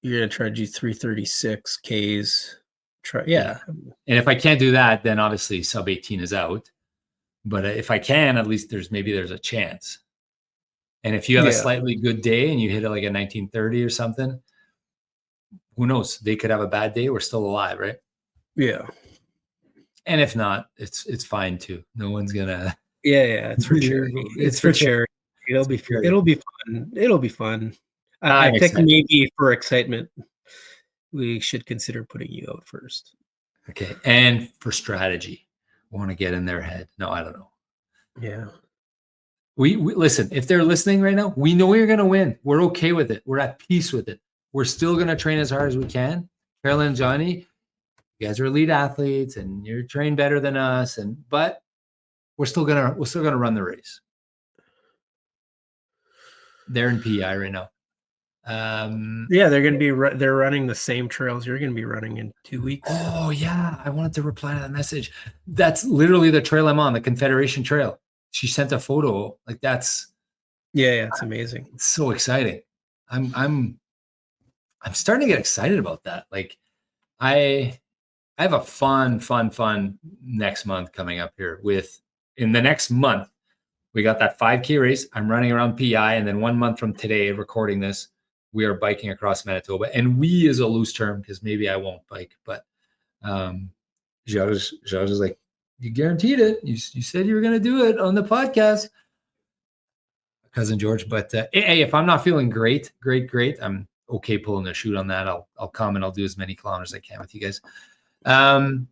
you're going to try to do 3:36 Ks. Yeah. And if I can't do that, then obviously sub 18 is out. But if I can, at least there's a chance. And if you have a slightly good day and you hit it like a 1930 or something, who knows? They could have a bad day. We're still alive, right? Yeah. And if not, it's fine too. No one's gonna. Yeah, it's for charity. It's for charity. It'll be fun. It'll be fun. I think maybe for excitement, we should consider putting you out first. Okay, and for strategy, I want to get in their head. No, I don't know. Yeah. We listen. If they're listening right now, we know you're gonna win. We're okay with it. We're at peace with it. We're still gonna train as hard as we can. Carolyn and Johnny, you guys are elite athletes and you're trained better than us, but we're still gonna run the race. They're in PEI right now. Yeah, they're running the same trails you're gonna be running in 2 weeks. Oh yeah, I wanted to reply to that message. That's literally the trail I'm on, the Confederation Trail. She sent a photo. Like that's it's amazing. It's so exciting. I'm starting to get excited about that. Like I have a fun next month coming up here. In the next month, we got that 5K race. I'm running around PI, and then 1 month from today, recording this, we are biking across Manitoba. And we is a loose term because maybe I won't bike, but George is like, you guaranteed it. You said you were going to do it on the podcast, cousin George. But hey, if I'm not feeling great, I'm okay pulling a shoot on that. I'll come and I'll do as many kilometers as I can with you guys. Kind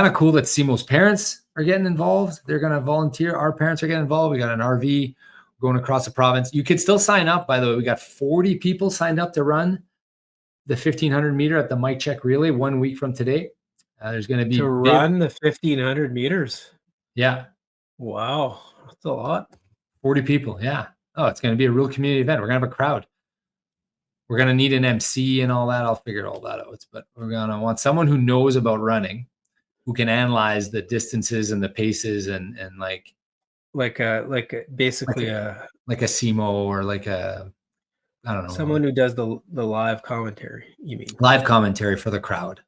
of cool that Simo's parents are getting involved. They're going to volunteer. Our parents are getting involved. We got an RV going across the province. You could still sign up, by the way. We got 40 people signed up to run the 1,500 meter at the Mike Check Relay 1 week from today. There's going to be run the 1,500 meters. Yeah. Wow. That's a lot. 40 people. Yeah. Oh, it's going to be a real community event. We're going to have a crowd. We're going to need an MC and all that. I'll figure all that out. But we're going to want someone who knows about running, who can analyze the distances and the paces and basically like a Simo or like a, I don't know. Someone who does the live commentary, you mean? Live commentary for the crowd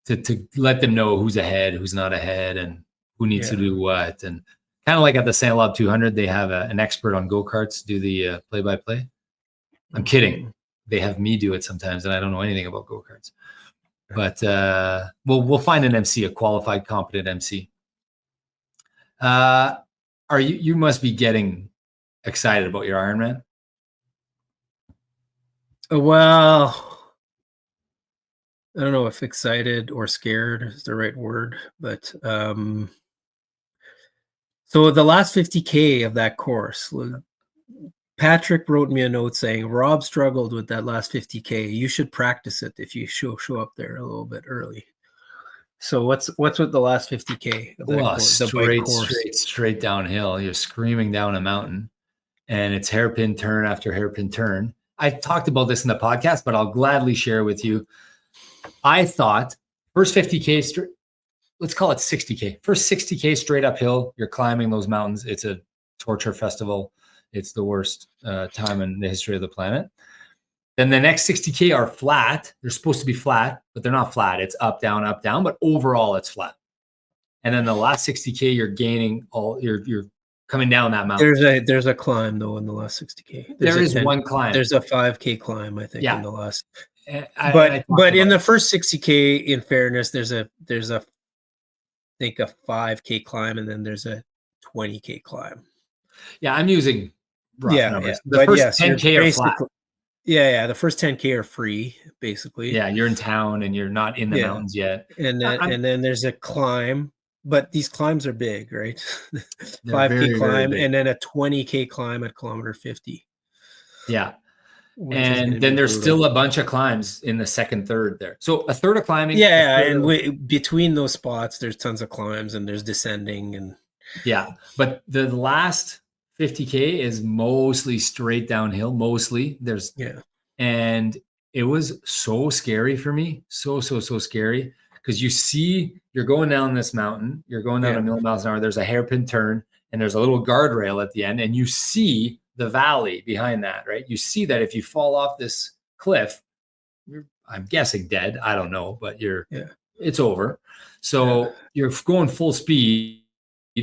to let them know who's ahead, who's not ahead, and who needs to do what. And kind of like at the St. Labre 200, they have an expert on go-karts do the play-by-play. I'm kidding. They have me do it sometimes, and I don't know anything about go-karts. But we'll find an MC, a qualified, competent MC. You must be getting excited about your Ironman? Well, I don't know if excited or scared is the right word, but so the last 50K of that course, Patrick wrote me a note saying, Rob struggled with that last 50K. You should practice it if you show up there a little bit early. So what's with the last 50K of that course? Straight downhill. You're screaming down a mountain, and it's hairpin turn after hairpin turn. I talked about this in the podcast, but I'll gladly share with you. I thought first 50K, let's call it 60K. First 60K straight uphill, you're climbing those mountains. It's a torture festival. It's the worst time in the history of the planet. Then the next 60K are flat. They're supposed to be flat, but they're not flat. It's up, down, but overall it's flat. And then the last 60K, you're gaining you're coming down that mountain. There's a climb though in the last 60K. There is one climb. There's a 5K climb, I think, in the last. But in the first 60K, in fairness, there's a I think a 5K climb, and then there's a 20K climb. Yeah, I'm using rough numbers. Yeah. The first 10K are flat. Yeah. The first 10K are free, basically. Yeah, you're in town and you're not in the mountains yet. And then there's a climb. But these climbs are big, right? 5K very, climb, very and then a 20K climb at kilometer 50. Yeah. And then there's still a bunch of climbs in the second third there. So a third of climbing. Yeah. And between those spots, there's tons of climbs and there's descending. And but the last 50K is mostly straight downhill. And it was so scary for me. So scary. Because you're going down this mountain, you're going down a million miles an hour, there's a hairpin turn, and there's a little guardrail at the end, and you see the valley behind that, right? You see that if you fall off this cliff, I'm guessing dead. I don't know, but it's over. So you're going full speed,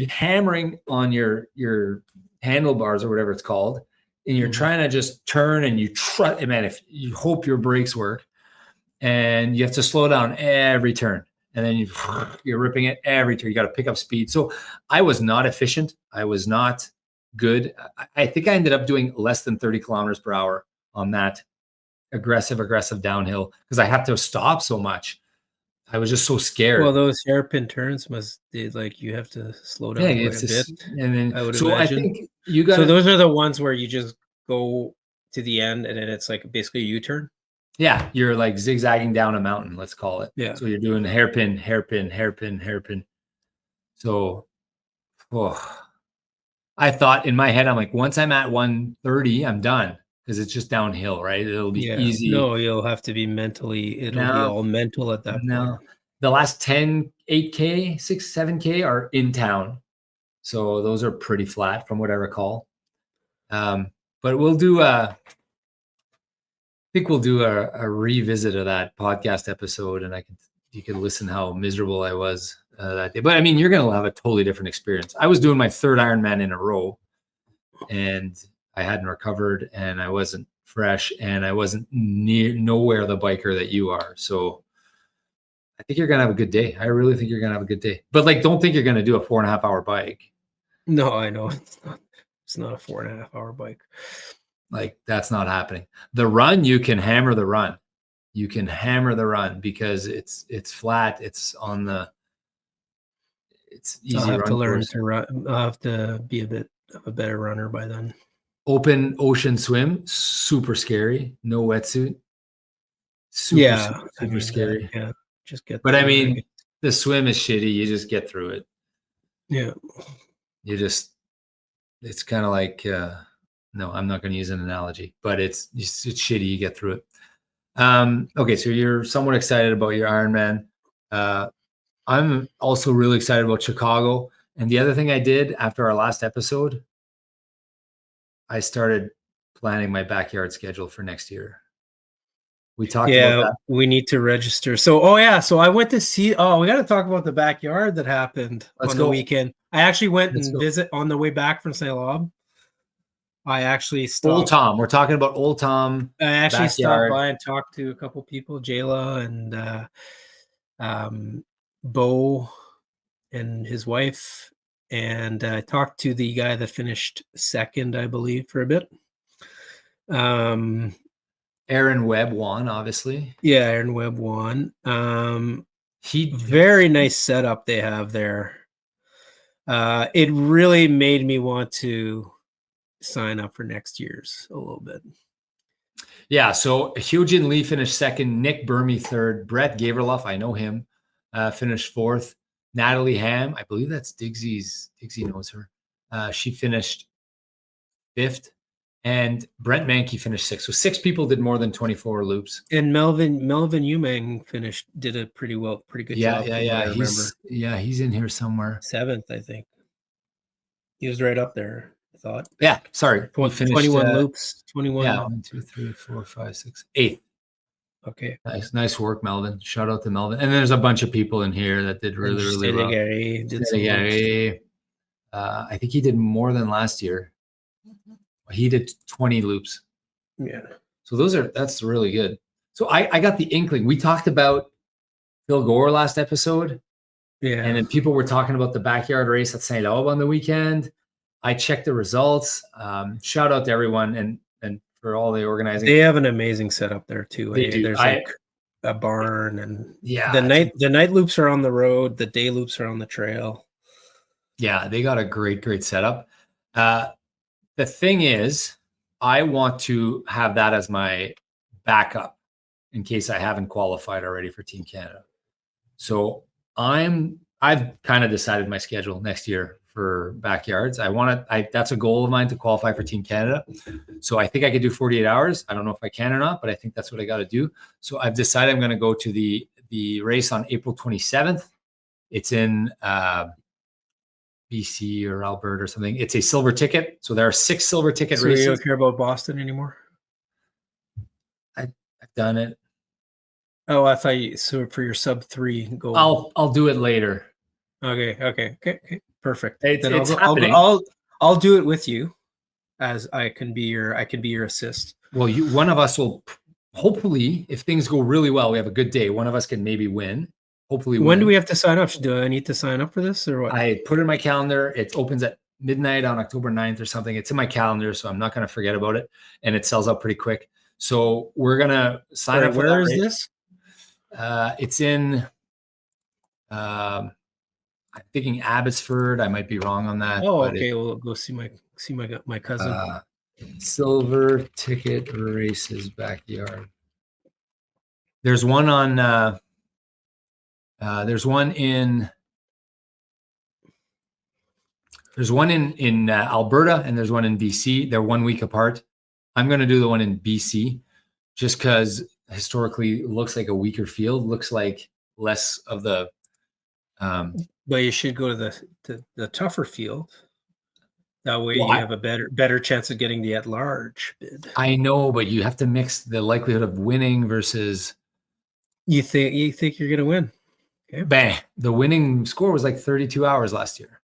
hammering on your handlebars or whatever it's called, and you're trying to just turn, and if you hope your brakes work. And you have to slow down every turn. And then you're ripping it every turn. You got to pick up speed. So I was not efficient. I was not good. I think I ended up doing less than 30 kilometers per hour on that aggressive downhill because I had to stop so much. I was just so scared. Well, those hairpin turns you have to slow down quite a bit. And then, I would imagine. I think you got. So those are the ones where you just go to the end and then it's like basically a U-turn. Yeah, you're like zigzagging down a mountain, let's call it. Yeah. So you're doing hairpin. So I thought in my head, I'm like, once I'm at 130, I'm done because it's just downhill, right? It'll be easy. No, you'll have to be it'll be all mental at that point. No, the last 10, 8K, 6, 7K are in town. So those are pretty flat from what I recall. But we'll do I think we'll do a revisit of that podcast episode, and you can listen how miserable I was that day. But I mean, you're going to have a totally different experience. I was doing my third Ironman in a row, and I hadn't recovered, and I wasn't fresh, and I wasn't nowhere the biker that you are. So I think you're going to have a good day. I really think you're going to have a good day. But like, don't think you're going to do a 4.5 hour bike. No, I know. It's not a 4.5 hour bike. Like, that's not happening. The run, you can hammer the run. You can hammer the run because it's flat. It's on the, it's easy. I'll have to learn course. to run. I'll have to be a bit of a better runner by then. Open ocean swim, super scary. No wetsuit. Super scary. Yeah, just get. But I mean, the swim is shitty. You just get through it. Yeah. It's kind of like, no, I'm not going to use an analogy, but it's shitty. You get through it. Okay, so you're somewhat excited about your Ironman. I'm also really excited about Chicago. And the other thing I did after our last episode, I started planning my backyard schedule for next year. We talked about that. We need to register. So, so I went to see. We got to talk about the backyard that happened on the weekend. I actually went and visit on the way back from St. Labre. I actually stopped. Old Tom. We're talking about Old Tom. I actually stopped by and talked to a couple people, Jayla and Bo and his wife, and I talked to the guy that finished second, I believe, for a bit. Aaron Webb won, obviously. Yeah, Aaron Webb won. Very nice setup they have there. It really made me want to sign up for next year's a little bit. Yeah, so Hyojin Lee finished second, Nick Burmey third, Brett Gaverloff, I know him, finished fourth. Natalie Ham, I believe that's Diggsy knows her. She finished fifth. And Brent Mankey finished sixth. So 6 people did more than 24 loops. And Melvin Umang did a pretty good job. Yeah. He's in here somewhere. 7th, I think. He was right up there, I thought. Yeah, sorry. 21 loops. 21. Yeah, 1, 2, 3, 4, 5, 6, 8. Okay. Nice work, Melvin. Shout out to Melvin. And there's a bunch of people in here that did really well. I think he did more than last year. He did 20 loops. Yeah. So that's really good. So I got the inkling. We talked about Phil Gore last episode. Yeah. And then people were talking about the backyard race at St. Labre on the weekend. I checked the results. Shout out to everyone and for all the organizing. They have an amazing setup there too. They do. There's like a barn and yeah. The night loops are on the road. The day loops are on the trail. Yeah, they got a great setup. The thing is, I want to have that as my backup in case I haven't qualified already for Team Canada. So I've kind of decided my schedule next year for backyards. That's a goal of mine to qualify for Team Canada. So I think I could do 48 hours. I don't know if I can or not, but I think that's what I got to do. So I've decided I'm going to go to the race on April 27th. It's in BC or Alberta or something. It's a silver ticket. So there are 6 silver ticket races. You don't care about Boston anymore? I've done it. Oh, I thought so for your sub 3 goal. I'll do it later. Okay. Perfect. It's happening. I'll do it with you, as I can be your assist. Well, one of us will hopefully, if things go really well, we have a good day. One of us can maybe win. Hopefully. When do we have to sign up? Do I need to sign up for this or what? I put it in my calendar. It opens at midnight on October 9th or something. It's in my calendar, so I'm not going to forget about it. And it sells out pretty quick. So we're going to sign up. Where is this? It's in, I'm thinking Abbotsford. I might be wrong on that. Oh, okay. We'll go see my cousin. Silver ticket races backyard. There's one on, there's one in Alberta and there's one in BC. They're 1 week apart. I'm going to do the one in BC just because historically it looks like a weaker field, looks like less of the. But you should go to the tougher field. That way you have a better chance of getting the at-large bid. I know, but you have to mix the likelihood of winning versus. You think you're going to win? Okay. Bang! The winning score was like 32 hours last year.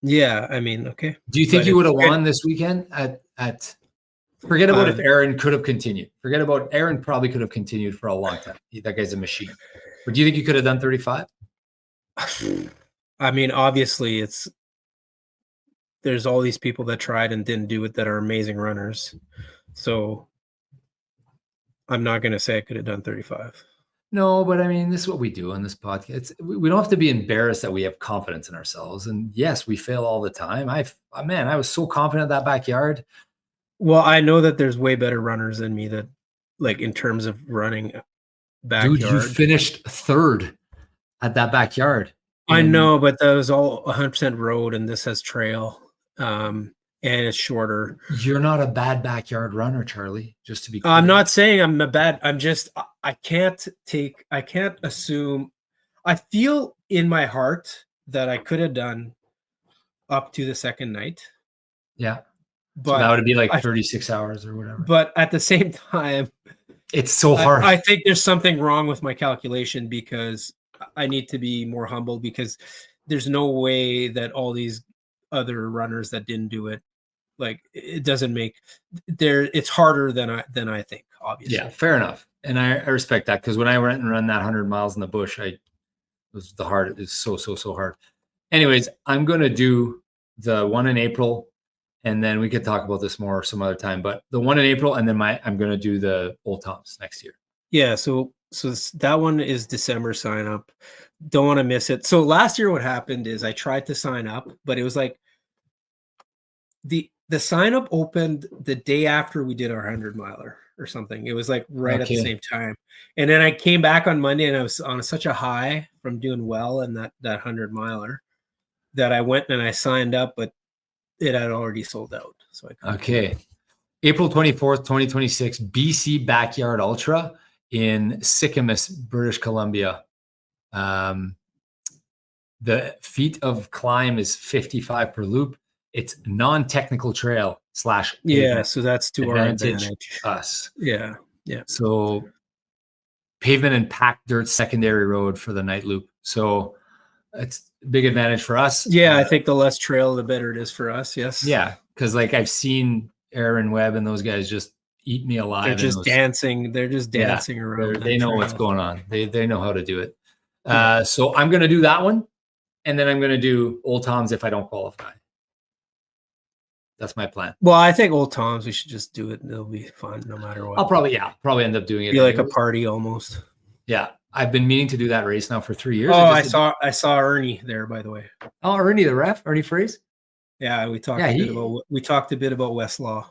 Yeah, I mean, okay. Do you think you would have won this weekend at Forget about if Aaron could have continued. Forget about Aaron probably could have continued for a long time. That guy's a machine. But do you think you could have done 35? I mean, obviously there's all these people that tried and didn't do it that are amazing runners. So I'm not going to say I could have done 35. No, but I mean, this is what we do on this podcast. We don't have to be embarrassed that we have confidence in ourselves. And yes, we fail all the time. I was so confident in that backyard. Well, I know that there's way better runners than me that, like, in terms of running backyard. Dude, you finished third at that backyard. I know, but that was all 100% road, and this has trail, and it's shorter. You're not a bad backyard runner, Charlie, just to be clear. I'm not saying I'm a bad. I'm just, I can't assume. I feel in my heart that I could have done up to the second night. Yeah. But so that would be like 36 hours or whatever. But at the same time, it's so hard. I think there's something wrong with my calculation because I need to be more humble, because there's no way that all these other runners that didn't do it, like, it doesn't make it's harder than I think, obviously. Yeah, fair enough. And I respect that, because when I went and run that 100 miles in the bush, it's so hard. Anyways, I'm going to do the one in April, and then we could talk about this more some other time, but the one in April, and then I'm going to do the Old Toms next year. Yeah. So that one is December sign up. Don't want to miss it. So last year, what happened is I tried to sign up, but it was like the sign up opened the day after we did our 100 miler or something. It was like right at the same time. And then I came back on Monday and I was on such a high from doing well in that 100 miler that I went and I signed up, but it had already sold out. So April 24th, 2026, BC Backyard Ultra in Sicamous, British Columbia. The feet of climb is 55 per loop. It's non-technical trail / so that's to our advantage. Us. Yeah. So pavement and packed dirt secondary road for the night loop. So it's a big advantage for us. Yeah, I think the less trail, the better it is for us. Yes. Yeah, because like I've seen Aaron Webb and those guys just eat me alive. They're just dancing. They're just dancing around. They know what's going on. They know how to do it. So I'm going to do that one, and then I'm going to do Old Toms if I don't qualify. That's my plan. Well, I think Old Toms, we should just do it. It'll be fun no matter what. I'll probably end up doing it. Be like a party almost. Yeah. I've been meaning to do that race now for 3 years. Oh, I saw Ernie there, by the way. Oh, Ernie, the ref, Ernie Fraze. Yeah, we talked a bit about Westlaw.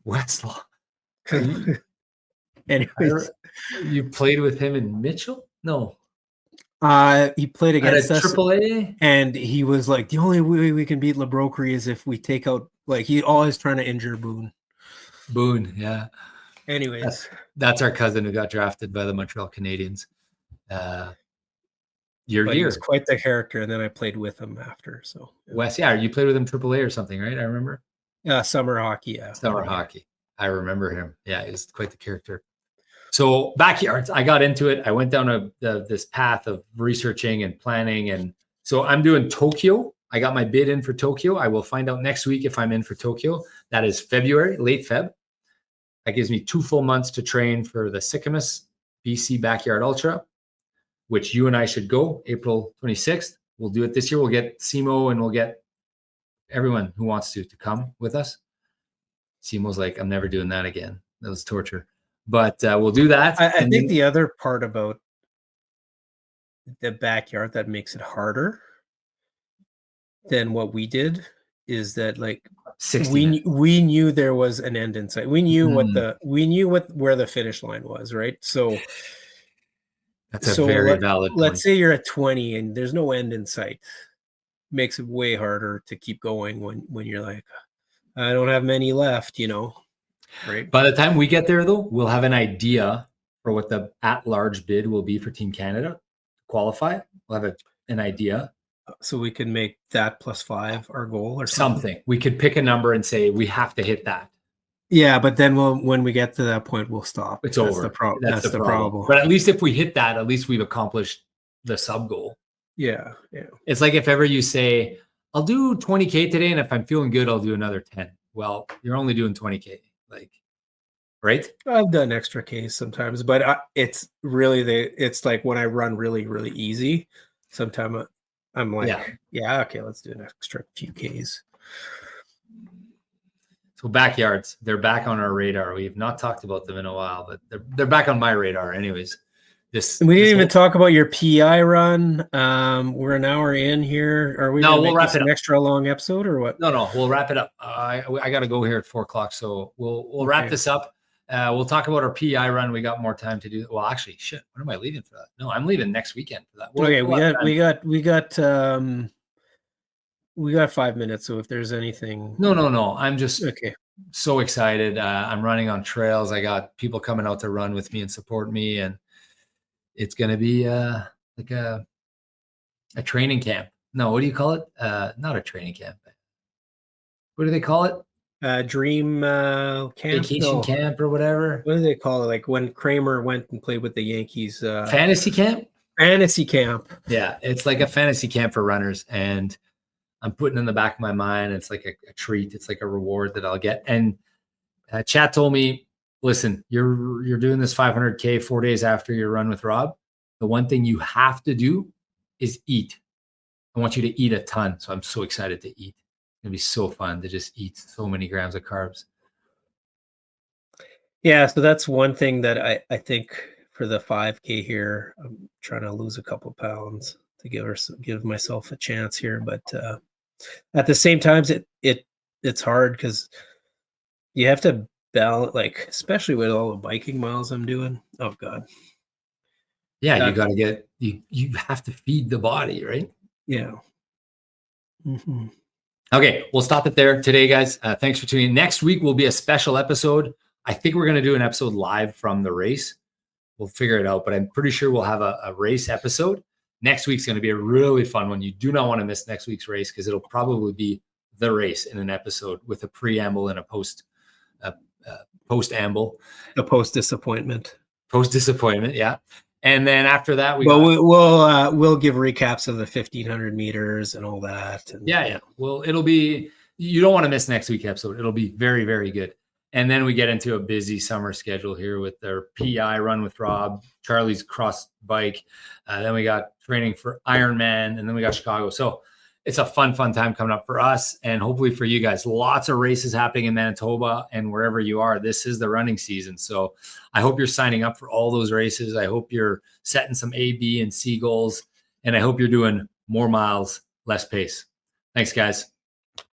Westlaw. Anyways, you played with him in Mitchell? No. He played against us. AAA? And he was like, the only way we can beat Labre is if we take out, like, he always trying to injure Boone. Boone, yeah. Anyways. That's our cousin who got drafted by the Montreal Canadiens. He was quite the character, and then I played with him after. So Wes, you played with him AAA or something, right? I remember. Summer hockey, yeah. Summer hockey. I remember him. Yeah, he's quite the character. So backyards, I got into it. I went down this path of researching and planning, and so I'm doing Tokyo. I got my bid in for Tokyo. I will find out next week if I'm in for Tokyo. That is February, late Feb. That gives me 2 full months to train for the Sicamous BC Backyard Ultra, which you and I should go April 26th. We'll do it this year. We'll get Simo and we'll get everyone who wants to come with us. Simo's like, I'm never doing that again. That was torture. But we'll do that. I think the other part about the backyard that makes it harder than what we did is that, like, we knew there was an end in sight. We knew where the finish line was, right? So that's a very valid point. Let's say you're at 20 and there's no end in sight. Makes it way harder to keep going when you're like, I don't have many left, right? By the time we get there, though, we'll have an idea for what the at-large bid will be for Team Canada to qualify. We'll have an idea. So we can make that +5 our goal or something. We could pick a number and say we have to hit that. Yeah, but then when we get to that point, we'll stop. It's over. That's the problem. But at least if we hit that, at least we've accomplished the sub goal. Yeah. It's like if ever you say, I'll do 20K today, and if I'm feeling good, I'll do another 10. well, you're only doing 20K, like, right? I've done extra Ks sometimes, but it's really it's like when I run really, really easy, sometimes I'm like, yeah, okay, let's do an extra few Ks. So backyards, they're back on our radar. We've not talked about them in a while, but they're back on my radar anyways. We didn't even talk about your PI run. We're an hour in here. Are we going to make this an extra long episode or what? No, we'll wrap it up. I got to go here at 4:00, so we'll wrap this up. We'll talk about our PI run. We got more time to do. Well, actually, shit. When am I leaving for that? No, I'm leaving next weekend for that. We got 5 minutes. So if there's anything, no. I'm just so excited. I'm running on trails. I got people coming out to run with me and support me, and it's going to be like a training camp. No, what do you call it? Not a training camp. What do they call it? Dream camp, vacation camp or whatever. What do they call it? Like when Kramer went and played with the Yankees. Fantasy camp? Fantasy camp. Yeah, it's like a fantasy camp for runners, and I'm putting in the back of my mind, it's like a treat. It's like a reward that I'll get. And Chat told me, listen, you're doing this 500K 4 days after your run with Rob. The one thing you have to do is eat. I want you to eat a ton. So I'm so excited to eat. It's going to be so fun to just eat so many grams of carbs. Yeah, so that's one thing that I think for the 5K here, I'm trying to lose a couple pounds to give myself a chance here. But at the same time, it's hard because you have to balance, like, especially with all the biking miles I'm doing. Oh God. Yeah, you got to get, you have to feed the body, right? Yeah. Mm-hmm. Okay, we'll stop it there today, guys. Thanks for tuning in. Next week will be a special episode. I think we're going to do an episode live from the race. We'll figure it out, but I'm pretty sure we'll have a race episode. Next week's going to be a really fun one. You do not want to miss next week's race because it'll probably be the race in an episode with a preamble and a post-amble. A post-disappointment. Post-disappointment, yeah. And then after that, we'll give recaps of the 1500 meters and all that. And, yeah. Well, it'll be, you don't want to miss next week's episode. It'll be very, very good. And then we get into a busy summer schedule here with their PI run with Rob, Charlie's cross bike. Then we got training for Ironman, and then we got Chicago. So it's a fun time coming up for us and hopefully for you guys. Lots of races happening in Manitoba and wherever you are. This is the running season. So I hope you're signing up for all those races. I hope you're setting some A, B, and C goals. And I hope you're doing more miles, less pace. Thanks, guys.